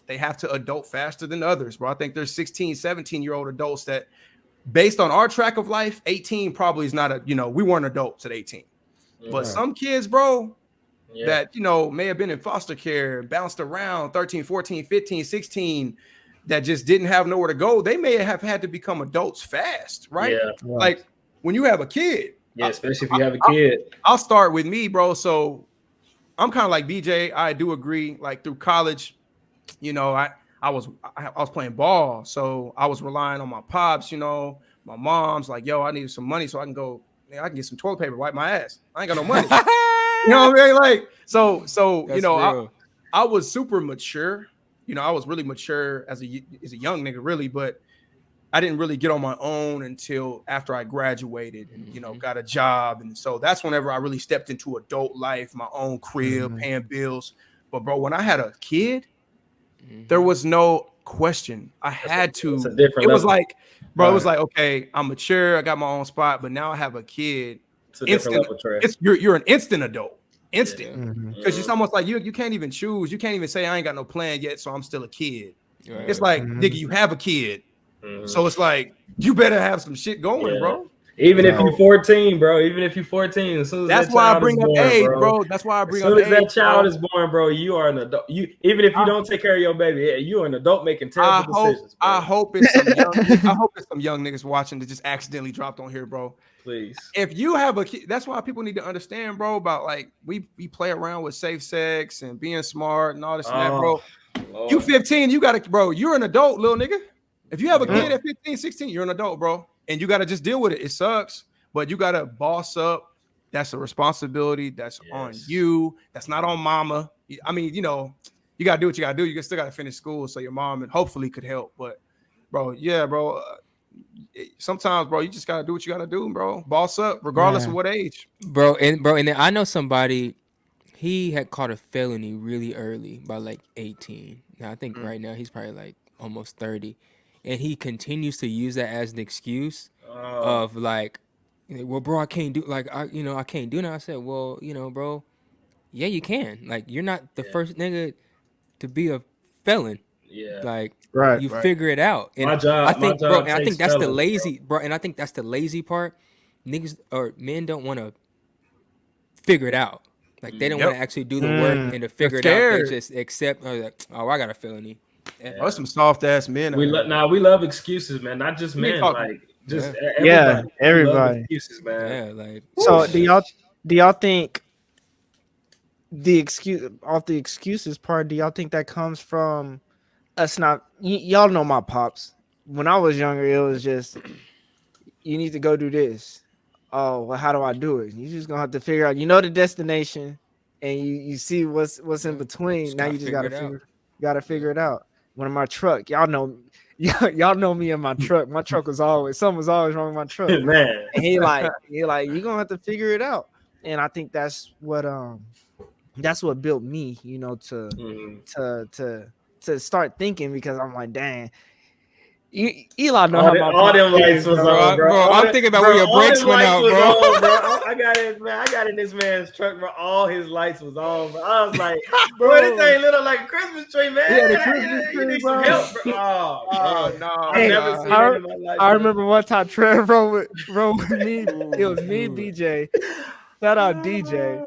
they have to adult faster than others, bro. I think there's 16, 17-year-old adults that, based on our track of life, 18 probably is not we weren't adults at 18. But some kids, bro, that, may have been in foster care, bounced around 13, 14, 15, 16, that just didn't have nowhere to go. They may have had to become adults fast, right? Yeah. Like, when you have a kid. Yeah, especially if you have a kid. I'll start with me, bro. So I'm kind of like BJ. I do agree. Like, through college, I was playing ball. So I was relying on my pops, my mom's like, yo, I needed some money so I can go. I can get some toilet paper, wipe my ass. I ain't got no money. You know what I mean? Like, so I was super mature. I was really mature as a young nigga, really, but I didn't really get on my own until after I graduated and, got a job. And so that's whenever I really stepped into adult life, my own crib, paying bills. But, bro, when I had a kid, there was no question. I had to. It was like, bro, it was like, okay, I'm mature. I got my own spot, but now I have a kid. It's a different level, Trey. You're an instant adult. Instant. Because it's almost like you can't even choose. You can't even say I ain't got no plan yet, so I'm still a kid. Right. It's like, nigga, you have a kid. So it's like, you better have some shit going, bro. Even if you're 14, bro. Even if you're 14, as soon as that's why I bring up age, bro. That's why I bring up age. As soon as that child is born, bro, you are an adult. Even if you don't take care of your baby, you are an adult making terrible decisions. Bro. I hope it's some young niggas watching that just accidentally dropped on here, bro. Please. If you have a kid, that's why people need to understand, bro, about like we play around with safe sex and being smart and all this and that, bro. Lord. You 15, you gotta, bro, you're an adult, little nigga. If you have a kid at 15, 16, you're an adult, bro. And you got to just deal with it. It sucks, but you got to boss up. That's a responsibility. That's on you. That's not on mama. I mean, you got to do what you got to do. You still got to finish school so your mom and hopefully could help. But, bro, sometimes, bro, you just got to do what you got to do, bro. Boss up regardless of what age. Bro, and then I know somebody, he had caught a felony really early by like 18. Now, I think right now he's probably like almost 30. And he continues to use that as an excuse of like, well, bro, I can't do I can't do that. I said, well, bro, yeah, you can. Like, you're not the first nigga to be a felon. Yeah. Like Right. you figure it out. And My job, I think, my bro, job and I think takes that's the felons, lazy, bro, and I think that's the lazy part. Niggas or men don't want to figure it out. Like they don't want to actually do the work and to figure it out. They scared. just accept. Like, oh, I got a felony. Yeah. Oh, some soft ass men. We love excuses, man. Not just men, like just yeah, everybody. We love everybody. excuses, man. Yeah, like So do y'all think the excuses part? Do y'all think that comes from us not? Y'all know my pops. When I was younger, it was just you need to go do this. Oh, well, how do I do it? You just gonna have to figure out. You know the destination, and you see what's in between. Now you just gotta figure it out. When in my truck, y'all know me in my truck. My truck was always something was always wrong with my truck. Man, And he like you're gonna have to figure it out. And I think that's what built me, you know, to start thinking, because I'm like, dang. Eli know all them lights was on, bro. I'm thinking about where your brakes went out, bro. I got it, man. I got in this man's truck, bro. All his lights was on, bro. I was like, bro, this thing lit up like a Christmas tree, man. Yeah, the Christmas you tree, need bro. some help, bro. Oh no, Hey, I've never seen that in my life. I remember one time Trevor rode with me. It was me and BJ. Shout out DJ.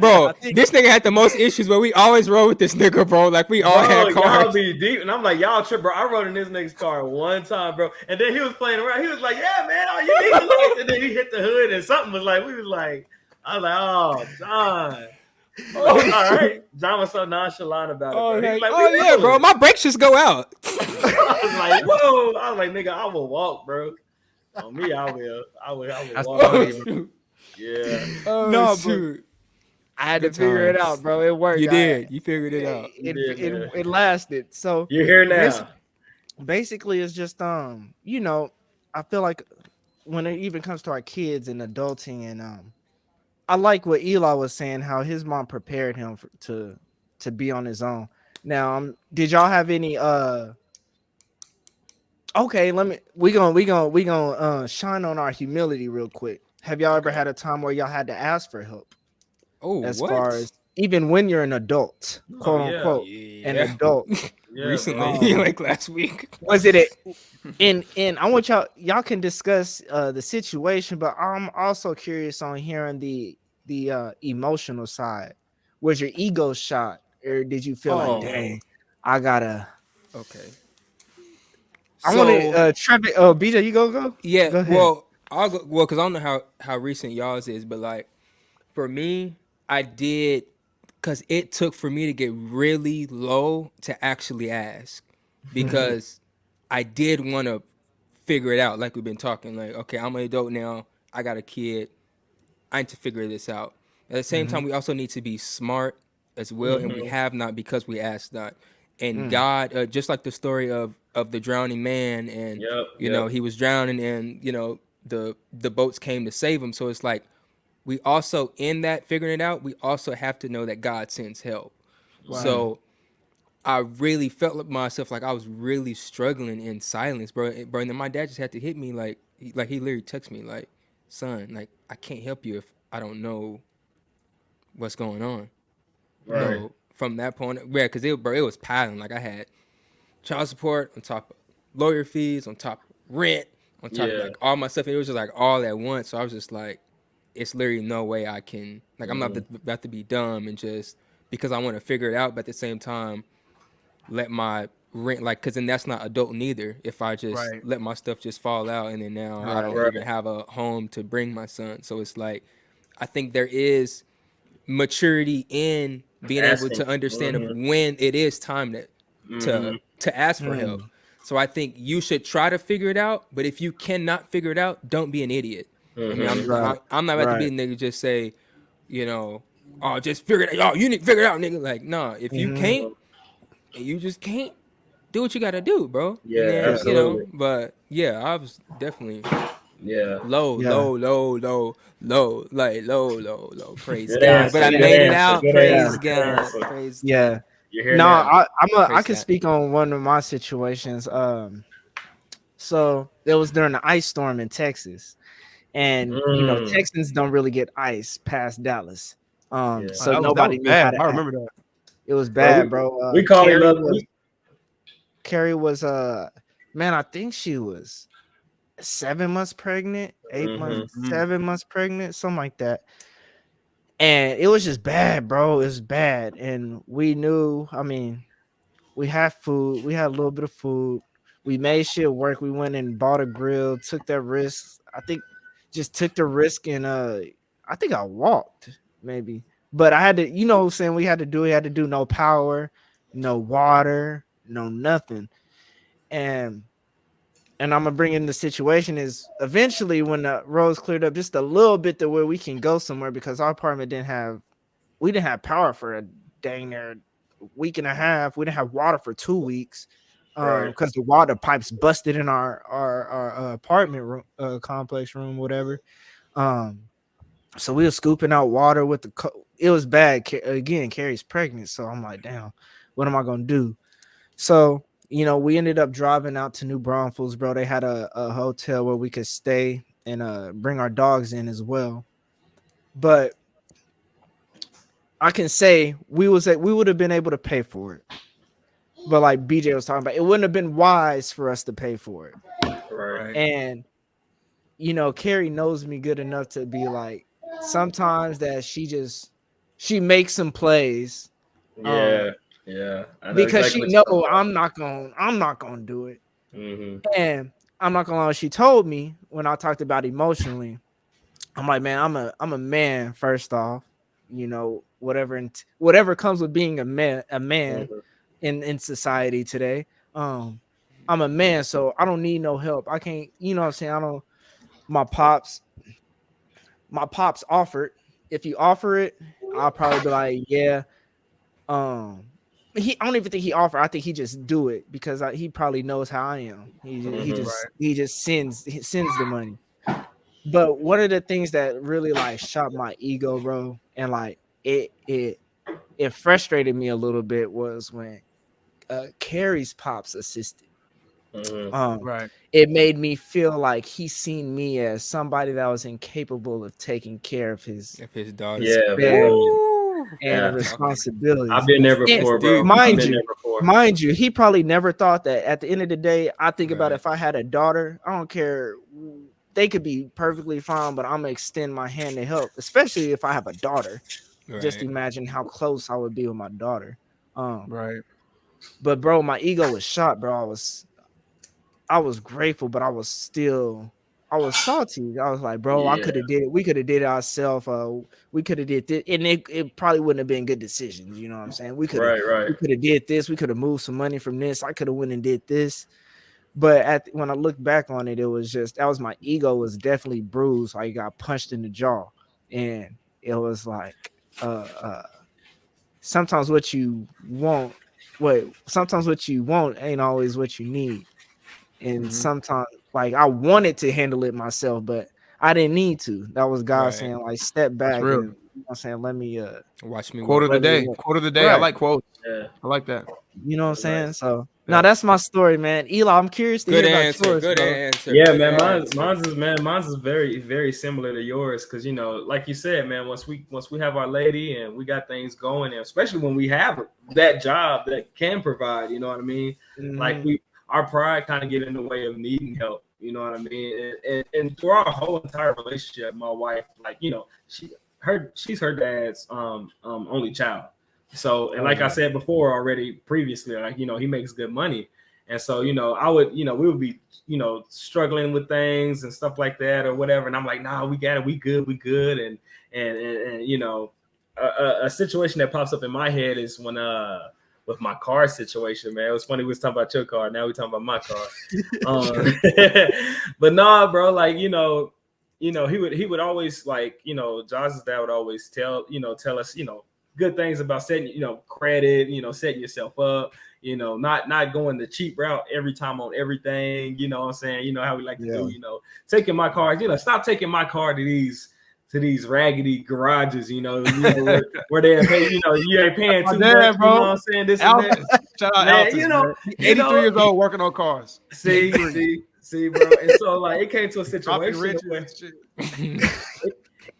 Bro, this nigga had the most issues, but we always rode with this nigga, bro. Like we all had cars. Y'all be deep, and I'm like, y'all trip, bro. I rode in this nigga's car one time, bro, and then he was playing around. He was like, "Yeah, man, all you need is lights," and then he hit the hood, and something was like, I was like, "Oh, John." All right, John was so nonchalant about it. Bro. Like, like, yeah, bro, my brakes just go out. I was like, whoa. I was like, nigga, I will walk, bro. On me, I will walk. Yeah. No, shoot. I had to figure it out, bro. It worked. You did. You figured it out. It lasted. So you're here now. Basically, it's just you know, I feel like when it even comes to our kids and adulting, and I like what Eli was saying, how his mom prepared him to be on his own. Now, did y'all have any okay, we gonna shine on our humility real quick. Have y'all ever had a time where y'all had to ask for help? Oh, as far as even when you're an adult, quote unquote, an adult. Recently, like last week. Was it and I want y'all can discuss the situation, but I'm also curious on hearing the emotional side. Was your ego shot, or did you feel like, dang, I gotta? Okay. I want to Trevor. BJ, you go. Yeah. Go ahead. Well, I'll go. Well, because I don't know how recent y'all's is, but like for me, I did, because it took for me to get really low to actually ask, because I did want to figure it out. Like we've been talking, like, okay, I'm an adult now. I got a kid. I need to figure this out. At the same time, we also need to be smart as well, and we have not because we asked not. And God, just like the story of the drowning man, and you know, he was drowning, and you know, the boats came to save him. So it's like, we also, in that figuring it out, we also have to know that God sends help. Wow. So I really felt like myself, like I was really struggling in silence, bro. And then my dad just had to hit me, like he literally texted me, like, son, like I can't help you if I don't know what's going on. Right. So from that point, yeah, because it was piling. Like I had child support on top of lawyer fees, on top of rent, on top of like all my stuff. And it was just like all at once. So I was just like, it's literally no way I can, like, I'm not about to be dumb and just because I want to figure it out, but at the same time, let my rent, like, because then that's not adult neither. If I just let my stuff just fall out, and then now I don't even have a home to bring my son. So it's like, I think there is maturity in being able to understand when it is time to ask for help. So I think you should try to figure it out, but if you cannot figure it out, don't be an idiot. I mean, I'm not about to be a nigga just say, you know, oh, just figure it out. Oh, you need to figure it out, nigga. Like, nah, if you can't, and you just can't, do what you gotta do, bro. Yeah, then, absolutely. You know, but yeah, I was definitely low. Praise God. But I made it out. Praise God. Praise God. No, I can speak on one of my situations. So it was during the ice storm in Texas. And you know, Texans don't really get ice past Dallas. So nobody knew how to. I remember that. It was bad, bro. We call it love. Carrie was man, I think she was 7 months pregnant, 8 months, 7 months pregnant, something like that. And it was just bad, bro. It was bad. And we knew, I mean, we had food, we had a little bit of food. We made shit work. We went and bought a grill, took that risk. I think just took the risk and I think I walked maybe. But I had to, you know what I'm saying? We had to do no power, no water, no nothing. And I'm gonna bring in the situation is eventually when the roads cleared up just a little bit to where we can go somewhere because our apartment didn't have power for a dang near week and a half. We didn't have water for 2 weeks because the water pipes busted in our apartment room, complex room, whatever. So we were scooping out water with it was bad. Again, Carrie's pregnant, so I'm like, damn, what am I gonna do? So you know, we ended up driving out to New Braunfels, bro. They had a hotel where we could stay and bring our dogs in as well. But I can say we would have been able to pay for it. But like BJ was talking about, it wouldn't have been wise for us to pay for it. Right. And you know, Carrie knows me good enough to be like, sometimes that she makes some plays. Yeah. Because she know I'm not gonna do it. And I'm not gonna lie, she told me when I talked about emotionally, I'm like, man, I'm a man first off, you know, whatever comes with being a man in society today. I'm a man, so I don't need no help. I can't, you know what I'm saying? My pops offered. If you offer it, I'll probably be like, yeah. I don't even think he offered. I think he just do it because he probably knows how I am. He just sends the money. But one of the things that really like shot my ego, bro, and like it frustrated me a little bit was when Carrie's pops assisted. It made me feel like he seen me as somebody that was incapable of taking care of his daughter. And responsibility. I've been there before, bro. Mind you, he probably never thought that at the end of the day, I think about if I had a daughter, I don't care. They could be perfectly fine, but I'm gonna extend my hand to help, especially if I have a daughter. Just imagine how close I would be with my daughter. But bro, my ego was shot, bro. I was grateful, but I was salty. I was like, bro, I could have did it. We could have did it ourselves. We could have did this, and it probably wouldn't have been good decisions. You know what I'm saying? We could have did this. We could have moved some money from this. I could have went and did this. But when I look back on it, it was just my ego was definitely bruised. Like got punched in the jaw, and it was like, sometimes what you want ain't always what you need. And sometimes like I wanted to handle it myself, but I didn't need to. That was God saying, like, step back and you know what I'm saying, let me watch me. Quote of the day. I like quotes. I like that. You know what I'm saying? So now that's my story, man. Eli, I'm curious to hear about yours. Good answer. Yeah, man. Mine's is very, very similar to yours. Cause you know, like you said, man, once we have our lady and we got things going, and especially when we have that job that can provide, you know what I mean? Like our pride kind of get in the way of needing help, you know what I mean? And through our whole entire relationship, my wife, like, you know, she's her dad's only child. So, and like I said before already previously, like, you know, he makes good money. And so, you know, we would be, you know, struggling with things and stuff like that or whatever. And I'm like, nah, we got it. We good. And you know, a situation that pops up in my head is when, with my car situation, man. It was funny. We was talking about your car. Now we're talking about my car. But nah, bro, like, you know, he would always, like, you know, Josh's dad would always tell us, you know, good things about setting, you know, credit, you know, setting yourself up, you know, not going the cheap route every time on everything, you know what I'm saying? You know how we like to do, you know, taking my car, you know, stop taking my car to these raggedy garages, you know where they pay, you know, you ain't paying too much, bro. You know what I'm saying? This and that. Shout out Altus, you know, 83 years old working on cars. See, bro. And so like it came to a situation where,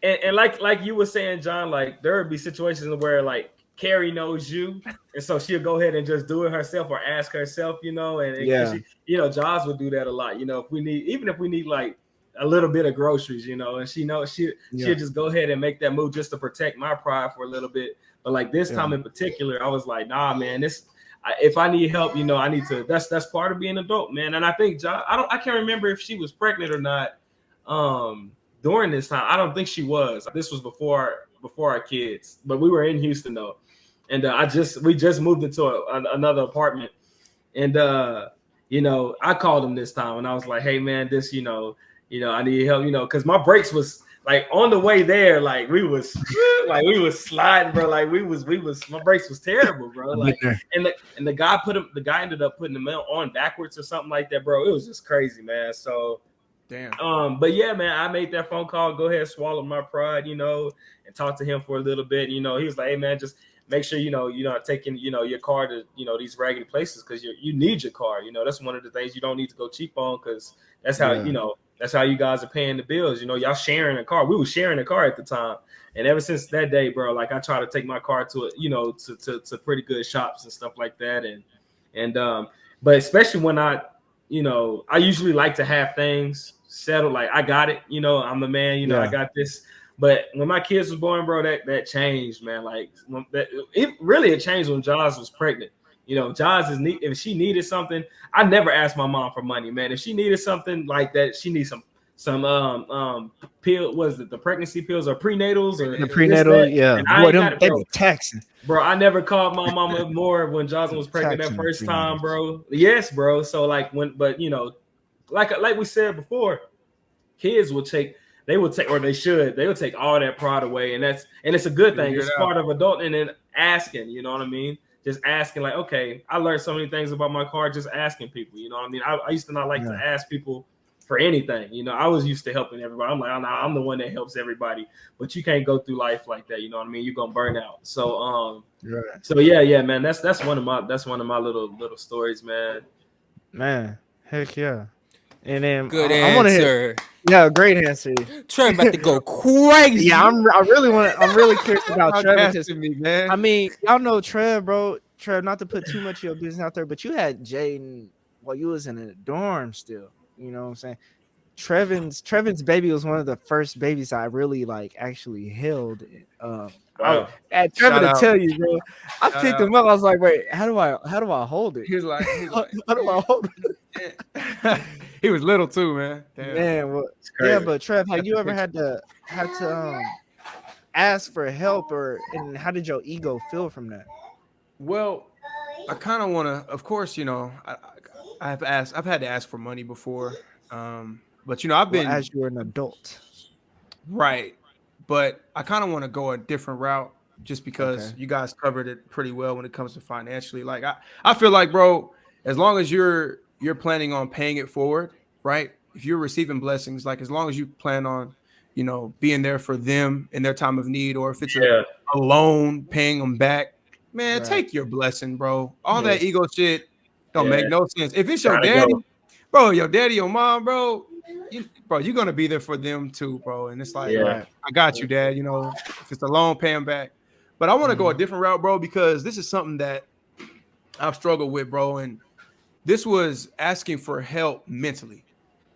and like you were saying, John, like there would be situations where like Carrie knows you, and so she'll go ahead and just do it herself or ask herself, you know, and she, you know, Jaws would do that a lot, you know, if we need like a little bit of groceries, you know, and she knows she'll just go ahead and make that move just to protect my pride for a little bit. But like this time in particular, I was like, nah, man, if I need help, you know, I need to. That's part of being an adult, man. And I think I can't remember if she was pregnant or not during this time. I don't think she was. This was before our kids, but we were in Houston though, and we just moved into another apartment, and you know, I called him this time, and I was like, hey man, this, you know, I need help, you know, because my brakes was like on the way there, like we was sliding, bro. Like we was my brakes was terrible, bro. Like and the guy ended up putting them on backwards or something like that, bro. It was just crazy, man. So damn. But yeah, man, I made that phone call. Go ahead, swallow my pride, you know, and talk to him for a little bit. You know, he was like, hey man, just make sure you're not taking, you know, your car to, you know, these raggedy places because you need your car. You know, that's one of the things you don't need to go cheap on because that's how you know. That's how you guys are paying the bills. You know, y'all sharing a car. We were sharing a car at the time. And ever since that day, bro, like I try to take my car to, you know, to pretty good shops and stuff like that. But especially when I usually like to have things settled. Like I got it, you know, I'm the man, you know, I got this. But when my kids was born, bro, that changed, man. Like it changed when Jaws was pregnant. You know, Jaws if she needed something, I never asked my mom for money, man. If she needed something like that, she needs some pill. Was it the pregnancy pills or prenatals or the prenatal? Yeah, boy, they be taxing, bro. I never called my mama more when Jocelyn was pregnant that first time, bro. Yes, bro. So like but you know, like we said before, kids will take all that pride away, and it's a good thing. It's part of adult, and then asking, you know what I mean? Just asking, like, okay, I learned so many things about my car just asking people, you know what I mean? I used to not like to ask people for anything, you know. I was used to helping everybody. I'm like, I'm the one that helps everybody, but you can't go through life like that, you know what I mean? You're gonna burn out. So so yeah, man, that's one of my little stories, man. Heck yeah. And then good answer. Great answer. Trevor about to go crazy. Yeah, I'm really curious about Trevor. I mean, y'all know Trev, bro. Trev, not to put too much of your business out there, but you had Jaden while you was in a dorm still. You know what I'm saying? Trevin's baby was one of the first babies I really like actually held. Wow. Trevor to tell you, bro. I picked him up. I was like, wait, how do I hold it? He was like how do I hold it? He was little too, man. Damn. Man, well, yeah, but Trev, have you ever had to ask for help, and how did your ego feel from that? Well, I kind of want to, of course, you know, I've had to ask for money before, but you know, I've been as you're an adult, right? But I kind of want to go a different route just because you guys covered it pretty well when it comes to financially. Like I feel like, bro, as long as you're planning on paying it forward, right? If you're receiving blessings, like as long as you plan on, you know, being there for them in their time of need, or if it's a loan, paying them back, man, take your blessing, bro. All that ego shit don't make no sense. If it's your daddy, bro, your daddy, your mom, bro, you're gonna be there for them too, bro. And it's like, I got you, dad. You know, if it's a loan, pay them back. But I want to go a different route, bro, because this is something that I've struggled with, bro. And this was asking for help mentally,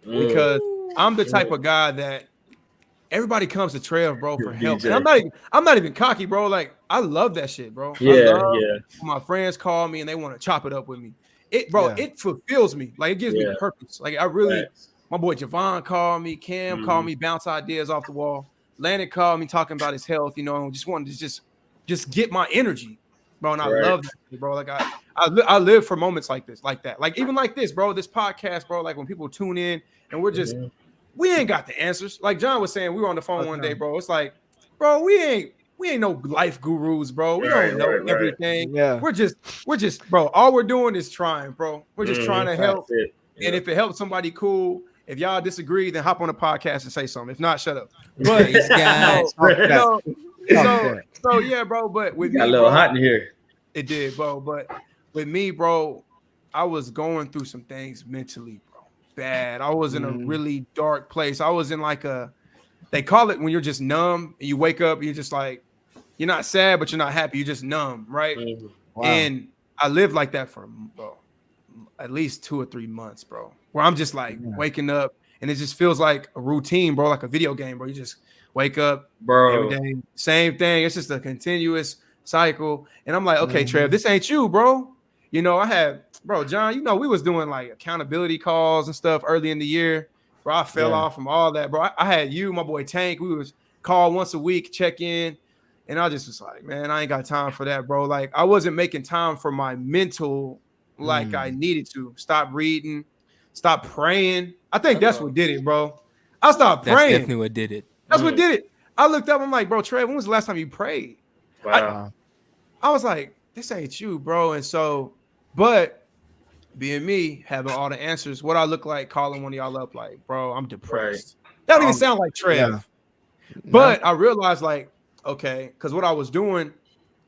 because I'm the type of guy that everybody comes to Trev, bro, for help. And I'm not even cocky, bro. Like I love that shit, bro. When my friends call me and they want to chop it up with me. It fulfills me. Like it gives me purpose. Like I really, my boy Javon called me, Cam called me, bounce ideas off the wall. Landon called me talking about his health, you know, just wanted to just get my energy, bro. And I love that shit, bro. Like I live for moments like this, like that. Like even like this, bro, this podcast, bro, like when people tune in and we're just, we ain't got the answers. Like John was saying, we were on the phone one day, bro. It's like, bro, we ain't no life gurus, bro. We don't know everything. Yeah. We're just, bro, all we're doing is trying, bro. We're just trying to help. And if it helps somebody, cool. If y'all disagree, then hop on the podcast and say something. If not, shut up. But so yeah, bro. But with me, got a little hot in here. It did, bro. But with me, bro, I was going through some things mentally, bro. Bad. I was in a really dark place. I was in like they call it when you're just numb and you wake up and you're just like, you're not sad, but you're not happy. You're just numb, right? Mm-hmm. Wow. And I lived like that for at least 2 or 3 months, bro, where I'm just like waking up and it just feels like a routine, bro, like a video game, bro. You just wake up every day, same thing. It's just a continuous cycle. And I'm like, okay, Trev, this ain't you, bro. You know, I had, bro, John, you know, we was doing like accountability calls and stuff early in the year, bro. I fell off from all that, bro. I had you, my boy Tank. We was call once a week, check in. And I just was like, man, I ain't got time for that, bro. Like, I wasn't making time for my mental like I needed to. Stop reading, stop praying. I think that's what did it, bro. I stopped praying. That's definitely what did it. That's what did it. I looked up, I'm like, bro, Trey, when was the last time you prayed? Wow. I was like, this ain't you, bro. And so, but being me, having all the answers, what I look like calling one of y'all up, like, bro, I'm depressed. That don't even sound like Trev. Yeah. But I realized, like, okay, because what I was doing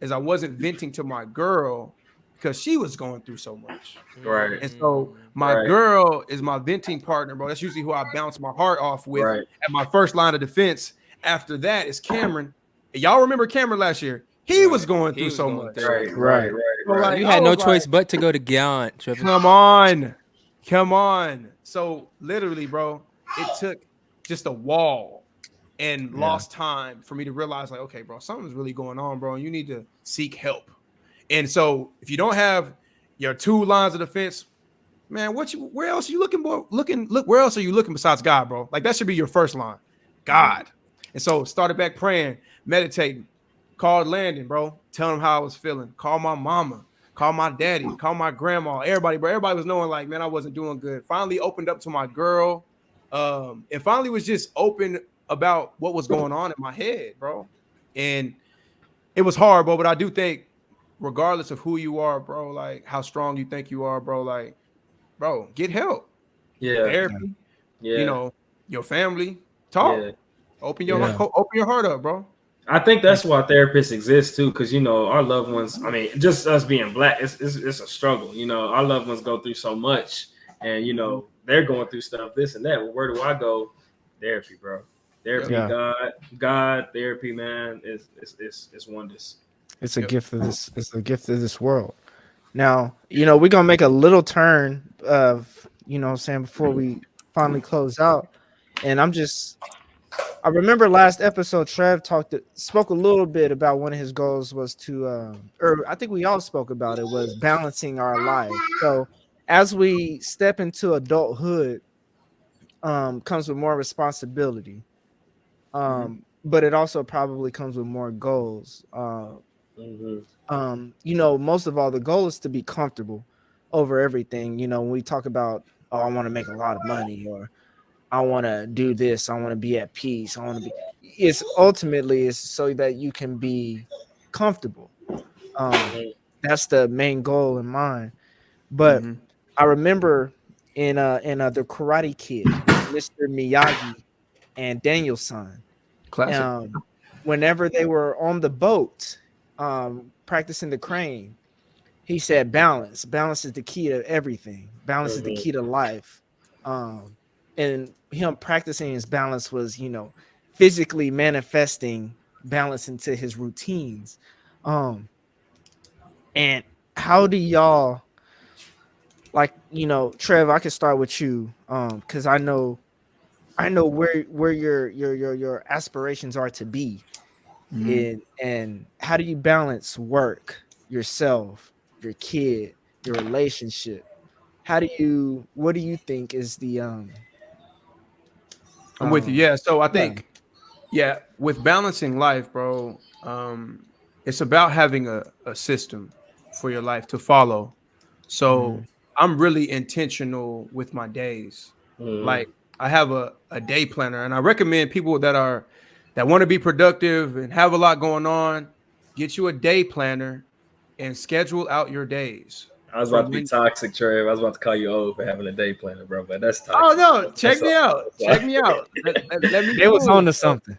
is I wasn't venting to my girl because she was going through so much. Right. And so my girl is my venting partner, bro. That's usually who I bounce my heart off with at my first line of defense. After that is Cameron. And y'all remember Cameron last year? He was going through so much. Right. So, like, You had no choice but to go to Gallant, Trevor. Come on. So literally, bro, it took just a wall and lost time for me to realize, like, okay, bro, something's really going on, bro, and you need to seek help. And so if you don't have your 2 lines of defense, man, where else are you looking, bro? Where else are you looking besides God, bro? Like, that should be your first line. God. And so started back praying, meditating, called Landon, bro, telling him how I was feeling. Call my mama, call my daddy, call my grandma, everybody, bro. Everybody was knowing, like, man, I wasn't doing good. Finally opened up to my girl. And finally was just open about what was going on in my head, bro. And it was hard, bro, but I do think regardless of who you are, bro, like how strong you think you are, bro, like, bro, get help. Therapy. You know, your family, talk. Open your heart up, bro. I think that's why therapists exist too, because you know our loved ones. I mean, just us being black, it's a struggle. You know, our loved ones go through so much, and you know they're going through stuff, this and that. Well, where do I go? Therapy, bro. Therapy, God, therapy, man. It's wonders. It's a gift of this. It's a gift of this world. Now, you know, we're gonna make a little turn of, you know what I'm saying, before we finally close out. And I remember last episode, Trev spoke a little bit about one of his goals was to, or I think we all spoke about it, was balancing our life. So as we step into adulthood, comes with more responsibility, but it also probably comes with more goals. You know, most of all, the goal is to be comfortable over everything. You know, when we talk about, oh, I want to make a lot of money, or I want to do this, I want to be at peace, it's ultimately so that you can be comfortable. That's the main goal in mind. But I remember in the Karate Kid, Mr. Miyagi and Daniel-san, Classic. whenever they were on the boat, practicing the crane, he said balance is the key to everything. Balance is the key to life. And him practicing his balance was, you know, physically manifesting balance into his routines. And how do y'all, like, you know, Trev, I can start with you, because I know where your aspirations are to be. And how do you balance work, yourself, your kid, your relationship? What do you think is the I'm with you. Yeah. So I think, with balancing life, bro, it's about having a system for your life to follow. So I'm really intentional with my days. Like, I have a day planner, and I recommend people that want to be productive and have a lot going on, get you a day planner and schedule out your days. I was about to be toxic, Trev. I was about to call you old for having a day planner, bro. But that's toxic. Oh no, check me out. Let me. It was on to something,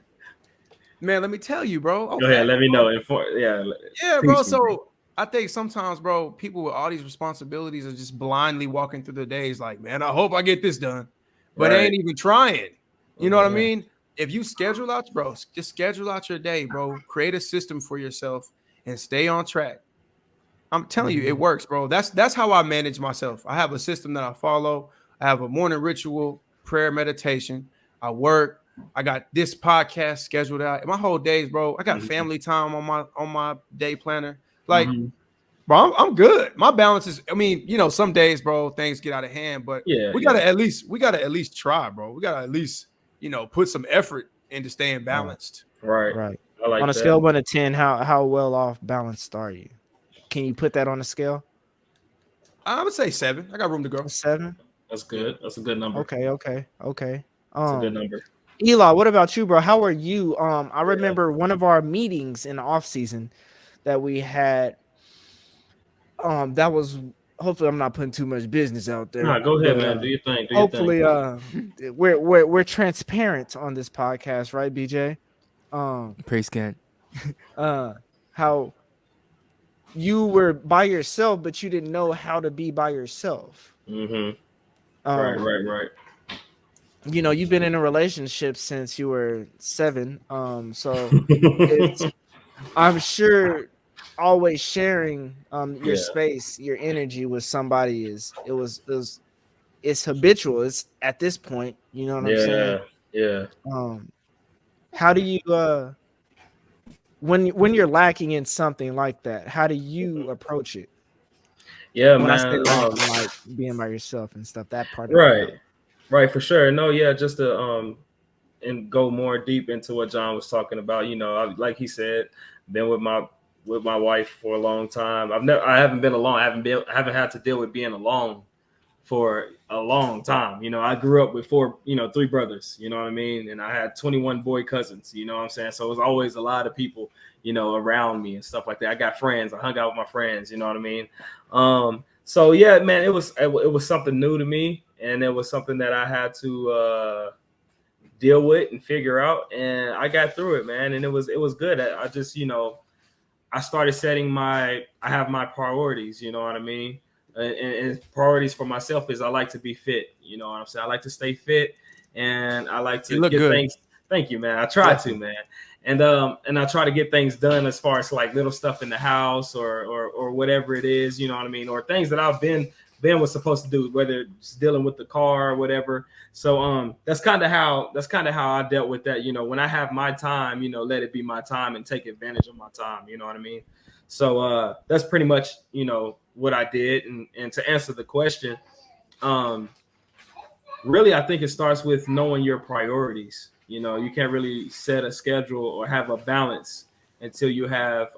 man. Let me tell you, bro. Okay, go ahead. Let me know. Yeah, bro. So I think sometimes, bro, people with all these responsibilities are just blindly walking through their days, like, man, I hope I get this done, but they ain't even trying. You know what I mean? if you schedule out, bro, just schedule out your day, bro. Create a system for yourself and stay on track. I'm telling you, it works, bro. That's how I manage myself. I have a system that I follow. I have a morning ritual, prayer, meditation. I work. I got this podcast scheduled out. My whole days, bro. I got family time on my day planner. Like, bro, I'm good. My balance is. I mean, some days, bro, things get out of hand, but we gotta at least try, bro. We gotta at least put some effort into staying balanced. Right. I like on a that. scale of 1 to 10, how well off balanced are you? Can you put that on a scale? I would say 7. I got room to grow. 7. That's good. That's a good number. Okay. That's a good number. Eli, what about you, bro? How are you? I remember one of our meetings in the off season that we had. That was, hopefully I'm not putting too much business out there. Nah, go ahead, man. Do your thing. Hopefully, we're transparent on this podcast, right, BJ? Praise God. How you were by yourself, but you didn't know how to be by yourself. Right. You've been in a relationship since you were 7. So it's, I'm sure always sharing your space, your energy with somebody it's habitual. It's at this point, you know what I'm saying? Yeah. How do you when you're lacking in something like that, how do you approach it? Yeah, when man. I say lacking, like being by yourself and stuff, that part. Right, for sure. No, yeah, just to and go more deep into what John was talking about. Like he said, been with my wife for a long time. I haven't been alone. I haven't had to deal with being alone for a long time. I grew up with 3 brothers, you know what I mean? And I had 21 boy cousins, you know what I'm saying? So it was always a lot of people, around me and stuff like that. I got friends. I hung out with my friends, you know what I mean? So yeah, man, it was something new to me, and it was something that I had to deal with and figure out, and I got through it, man. And it was good. I just, I started setting I have my priorities, you know what I mean? And priorities for myself is I like to be fit, you know what I'm saying? I like to stay fit, and I like to get things. Thank you, man. I try to, man. And I try to get things done as far as like little stuff in the house or whatever it is, you know what I mean? Or things that I've been was supposed to do, whether it's dealing with the car or whatever. So that's kind of how I dealt with that. When I have my time, let it be my time and take advantage of my time. You know what I mean? So that's pretty much, what I did. And to answer the question, really, I think it starts with knowing your priorities. You can't really set a schedule or have a balance until you have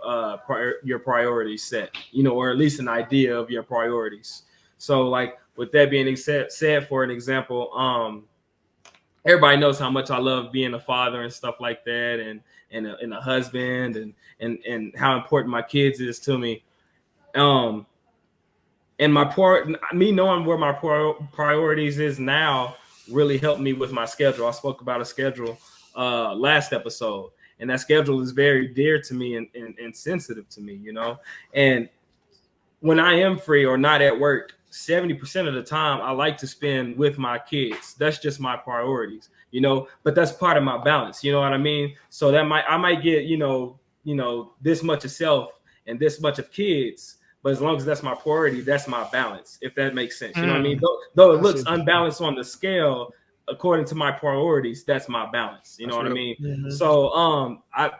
your priorities set, or at least an idea of your priorities. So like with that being said, for an example, everybody knows how much I love being a father and stuff like that, and a husband, and how important my kids is to me. And me knowing where my priorities is now really helped me with my schedule. I spoke about a schedule last episode, and that schedule is very dear to me and sensitive to me, And when I am free or not at work, 70% of the time I like to spend with my kids. That's just my priorities, but that's part of my balance. You know what I mean? So I might get, this much of self and this much of kids, but as long as that's my priority, that's my balance, if that makes sense. You know what I mean? Though it looks unbalanced on the scale, according to my priorities, that's my balance. You know what I mean? Mm-hmm. So I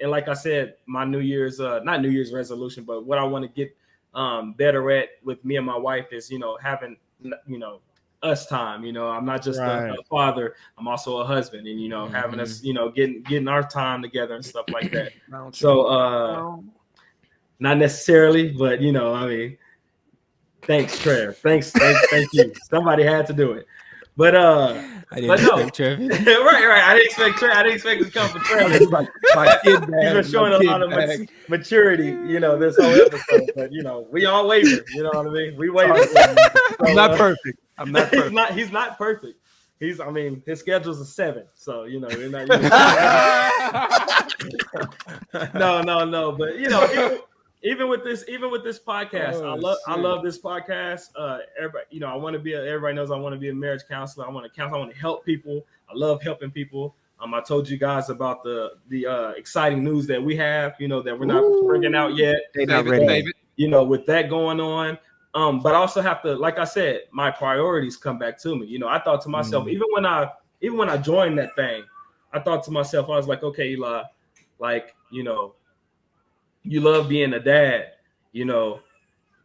like I said, my New Year's not New Year's resolution, but what I want to get better at with me and my wife is, having, us time. I'm not just a father, I'm also a husband, and having us, getting our time together and stuff like that. So not necessarily, but I mean, thanks, Trev. Thank you. Somebody had to do it. But I didn't expect Trevor. right. I didn't expect Trevor. I didn't expect it to come from Trevor. My kid bag. He's been showing a lot of maturity, this whole episode. But we all waver. You know what I mean? We waver. I'm not perfect. I'm not perfect. He's not perfect. His schedule's a 7. So we're not. No. But even with this podcast, I love this podcast. Everybody, everybody knows I want to be a marriage counselor. I want to counsel. I want to help people. I love helping people. I told you guys about the exciting news that we have, that we're not bringing out yet. They not ready. With that going on. But I also have to, like I said, my priorities come back to me. I thought to myself, even when I joined that thing, I thought to myself, I was like, okay, Eli, like, you love being a dad,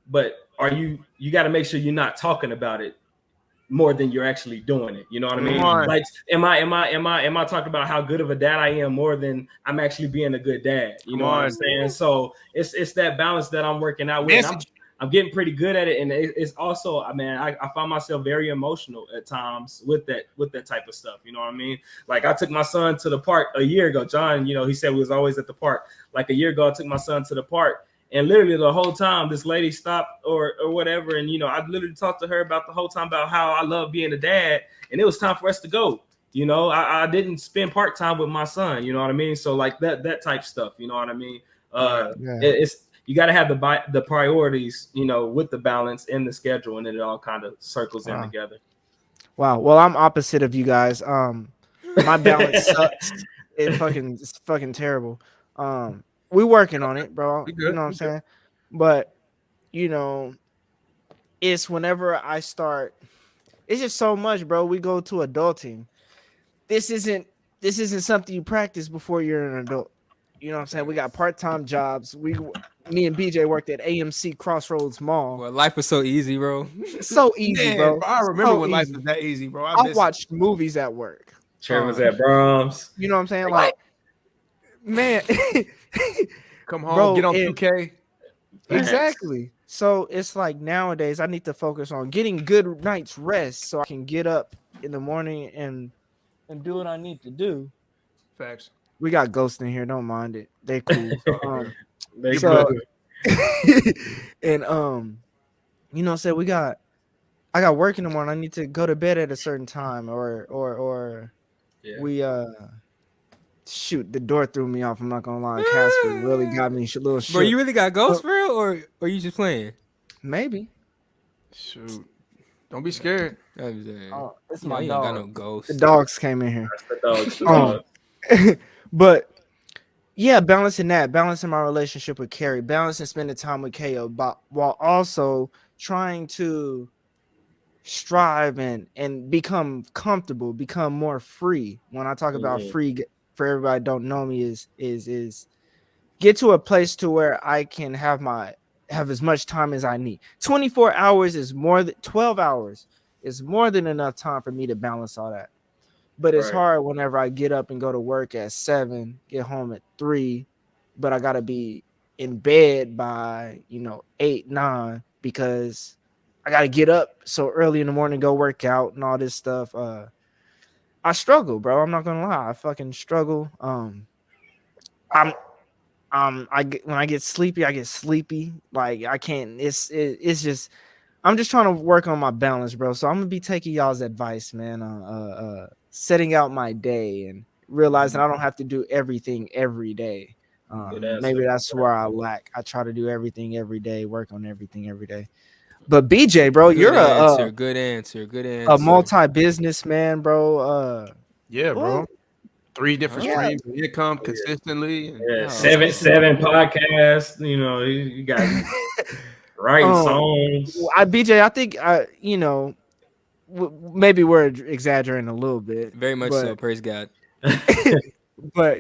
but you got to make sure you're not talking about it more than you're actually doing it. You know what I mean? Like, am I talking about how good of a dad I am more than I'm actually being a good dad? You know what I'm saying? So it's that balance that I'm working out with. I'm getting pretty good at it, and it's also, I find myself very emotional at times with that type of stuff. You know what I mean? Like, I took my son to the park a year ago. John, he said we was always at the park. Like, a year ago, I took my son to the park, and literally the whole time this lady stopped or whatever, and I literally talked to her about the whole time about how I love being a dad, and it was time for us to go. I didn't spend part time with my son. You know what I mean? So like that type stuff. You know what I mean? It's you got to have the priorities, with the balance in the schedule, and then it all kind of circles in together. Wow. Well, I'm opposite of you guys. My balance sucks. It's fucking terrible. We working on it, bro. You know what I'm saying? But it's whenever I start, it's just so much, bro. We go to adulting. This isn't something you practice before you're an adult. You know what I'm saying? We got part-time jobs. Me and BJ worked at AMC Crossroads Mall. Well, life was so easy, bro. So easy, bro. I remember when life was that easy, bro. I watched movies at work. Trevor's at Brahms. You know what I'm saying? Like, man, come home, bro, get on 2K. Exactly. So it's like nowadays I need to focus on getting good night's rest so I can get up in the morning and do what I need to do. Facts. We got ghosts in here. Don't mind it. They cool. And I got work in the morning. I need to go to bed at a certain time, or we shoot, the door threw me off. I'm not gonna lie. Casper really got me a little shit. Bro, you really got ghosts, bro, or are you just playing? Maybe. Shoot. Don't be scared. It's my you dog. Ain't got no ghosts. The dogs came in here. That's the dogs. But yeah, balancing my relationship with Carrie, balancing spending time with KO, while also trying to strive and become comfortable, become more free. When I talk about free, for everybody don't know me, is get to a place to where I can have as much time as I need. 24 hours is more than 12 hours is more than enough time for me to balance all that. But it's hard whenever I get up and go to work at 7, get home at 3, but I gotta be in bed by 8, 9 because I gotta get up so early in the morning, go work out and all this stuff. I struggle, bro. I'm not gonna lie. I fucking struggle. When I get sleepy, I get sleepy. Like I can't. It's just. I'm just trying to work on my balance, bro. So I'm gonna be taking y'all's advice, man. Setting out my day and realizing I don't have to do everything every day. Maybe that's where I lack. I try to do everything every day, work on everything every day. But BJ, bro, Good you're answer. Good answer. a multi-businessman, bro. Yeah, bro. 3 different streams of income consistently. And, seven podcasts. You got writing songs. BJ, I think maybe we're exaggerating a little bit. Very much so. Praise God. But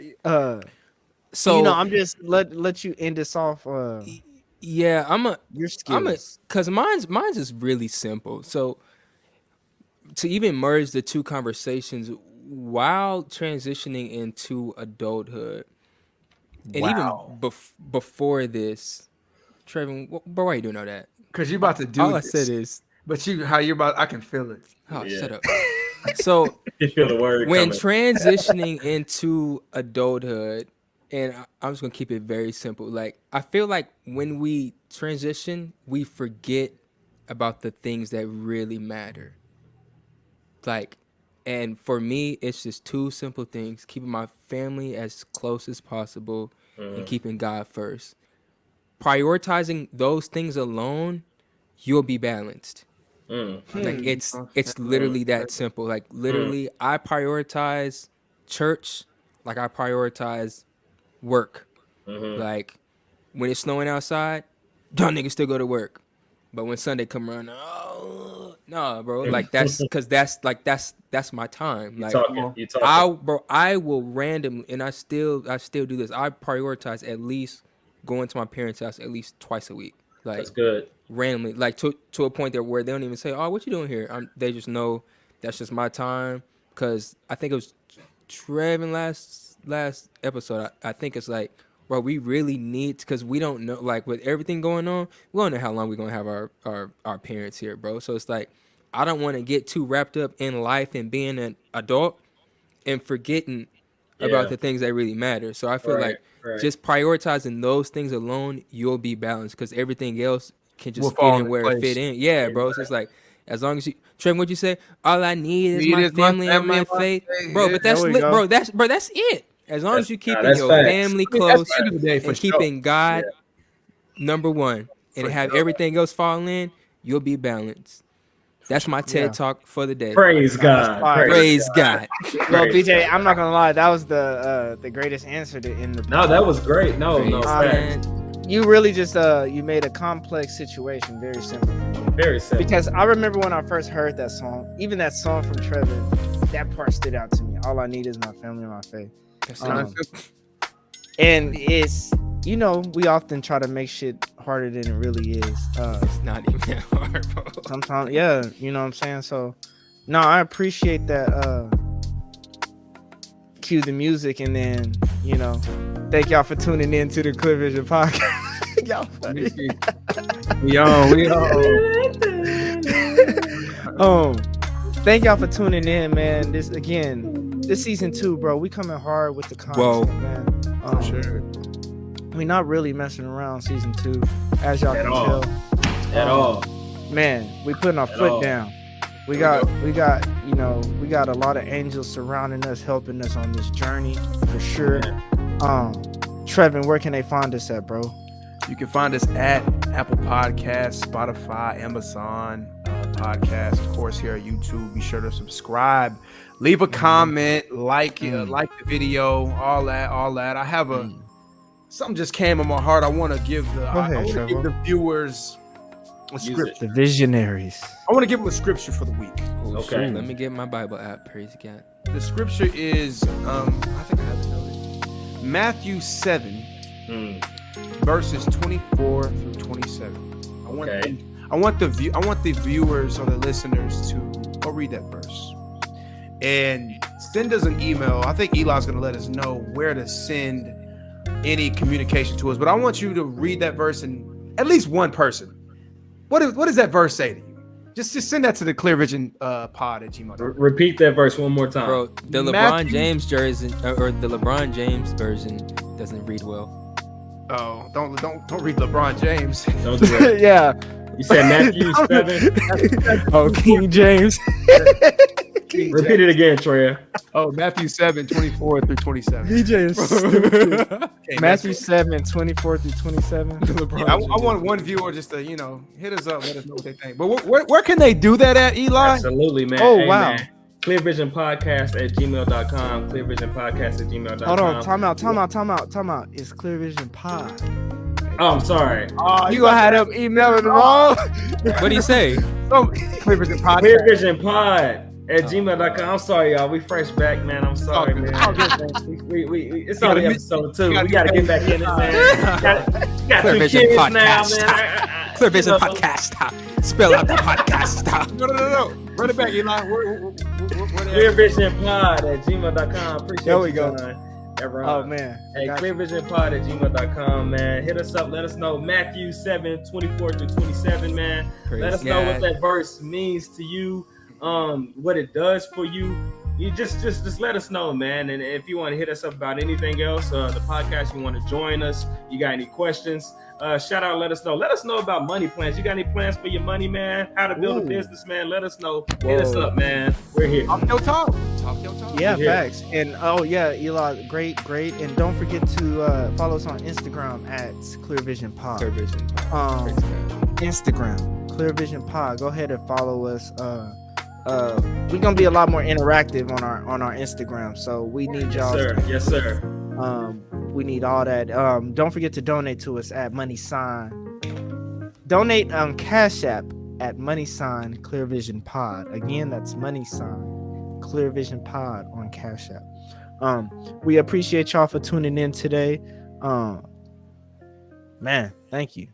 so I'm just let you end this off. Yeah, your skills. Because mine's is really simple. So to even merge the two conversations while transitioning into adulthood, and even before this, Trevor, bro, why you doing all that? Because you're about to do all this. I said is, but how you're about, I can feel it. Oh, shut up. So you feel the word when coming. transitioning into adulthood, and I'm just gonna keep it very simple. Like I feel like when we transition, we forget about the things that really matter. Like, and for me, it's just 2 simple things: keeping my family as close as possible and keeping God first. Prioritizing those things alone, you'll be balanced. Like it's literally that simple. Like literally, I prioritize church, like I prioritize work. Like when it's snowing outside, y'all niggas still go to work. But when Sunday come around, oh no, bro. Like that's because that's my time. Like You talking. I will randomly, and I still do this. I prioritize at least going to my parents' house at least twice a week. Like That's good. randomly, like to a point there where they don't even say, "Oh, what you doing here?" They just know that's just my time. Because I think it was Trevor last episode. I think it's like, bro, we really need, because we don't know, like with everything going on, we don't know how long we're gonna have our parents here, bro. So it's like, I don't want to get too wrapped up in life and being an adult and forgetting about the things that really matter. So I feel like just prioritizing those things alone, you'll be balanced, because everything else can just fit in where it fit in. Yeah, bro. So it's like, as long as you, Trevor, what'd you say? All I need is my family and my faith, bro. But that's bro. That's it. As long as you keeping your family close and keeping God number one, and have everything else fall in, you'll be balanced. That's my TED talk for the day. Praise God. Praise God. Well, BJ, I'm not gonna lie, that was the greatest answer in the. No, that was great. No, you really just you made a complex situation very simple. Very simple. Because I remember when I first heard that song, even that song from Trevor, that part stood out to me. All I need is my family and my faith. And it's, you know, we often try to make shit harder than it really is. It's not even that hard, bro. Sometimes, yeah, you know what I'm saying? So, no, I appreciate that. Cue the music, and then, you know, thank y'all for tuning in to the Clear Vision podcast. Y'all funny. Thank y'all for tuning in, man. This season 2, bro. We coming hard with the content, man. For sure. We not really messing around season 2, as y'all can tell. At all. Man, we putting our foot down. We got, you know, we got a lot of angels surrounding us, helping us on this journey for sure. Trevin, where can they find us at, bro? You can find us at Apple Podcasts, Spotify, Amazon Podcast, of course, here at YouTube. Be sure to subscribe, leave a comment, like the video, all that. I have something just came in my heart. I want to give the viewers a script. The visionaries. I want to give them a scripture for the week. Okay. Let me get my Bible app. Praise God. The scripture is, I think I have to know it. Matthew 7, verses 24 through 27. I want the viewers or the listeners to go read that verse and send us an email. I think Eli's going to let us know where to send any communication to us, but I want you to read that verse, and at least one person. What does that verse say to you? Just send that to the Clear Vision pod at gmail.com. Repeat that verse one more time. Bro, the LeBron James jersey or the LeBron James version doesn't read well. Oh, don't read LeBron James. Don't do it. Yeah. You said Matthew 7. Oh, King James. Repeat it again, Trey. Oh, Matthew 7, 24 through 27. DJ is stupid. Matthew 7, 24 through 27. Yeah, I want one viewer just to, you know, hit us up, let us know what they think. But where can they do that at, Eli? Absolutely, man. Oh, wow. Man. clearvisionpodcast@gmail.com. clearvisionpodcast@gmail.com. Hold on, time out. It's Clear Vision Pod. Oh, I'm sorry. You gonna have them emailing wrong? What do you say? Clear Vision Podcast. clearvisionpod@gmail.com. I'm sorry, y'all. We fresh back, man. I'm sorry, man. We it's only episode 2. We gotta get back in it, man. Got Clear 2 Vision kids Podcast. now, man. Clear Vision Podcast. Stop. Spell out the podcast. Stop. No. Run it back, Eli. clearvisionpod@gmail.com. Appreciate There we you, go. John. Oh man. Hey, clearvisionpod@gmail.com, man. Hit us up. Let us know Matthew 7, 24 through 27, man. Let us know what that verse means to you, what it does for you. You just let us know, man. And if you want to hit us up about anything else, the podcast, you want to join us, you got any questions, shout out, let us know. Let us know about money plans. You got any plans for your money, man? How to build a business, man? Let us know. Hit us up, man. We're here. Talk your talk. Yeah, facts. And Eli, great. And don't forget to follow us on Instagram at Clear Vision Pod. Clear Vision Pod. Instagram, Clear Vision Pod. Go ahead and follow us. we're gonna be a lot more interactive on our Instagram. So we need Yes, y'all. sir. Yes, sir. We need all that. Don't forget to donate to us at donate on Cash App at Clear Vision Pod. Again, that's Clear Vision Pod on Cash App. We appreciate y'all for tuning in today. Man, thank you.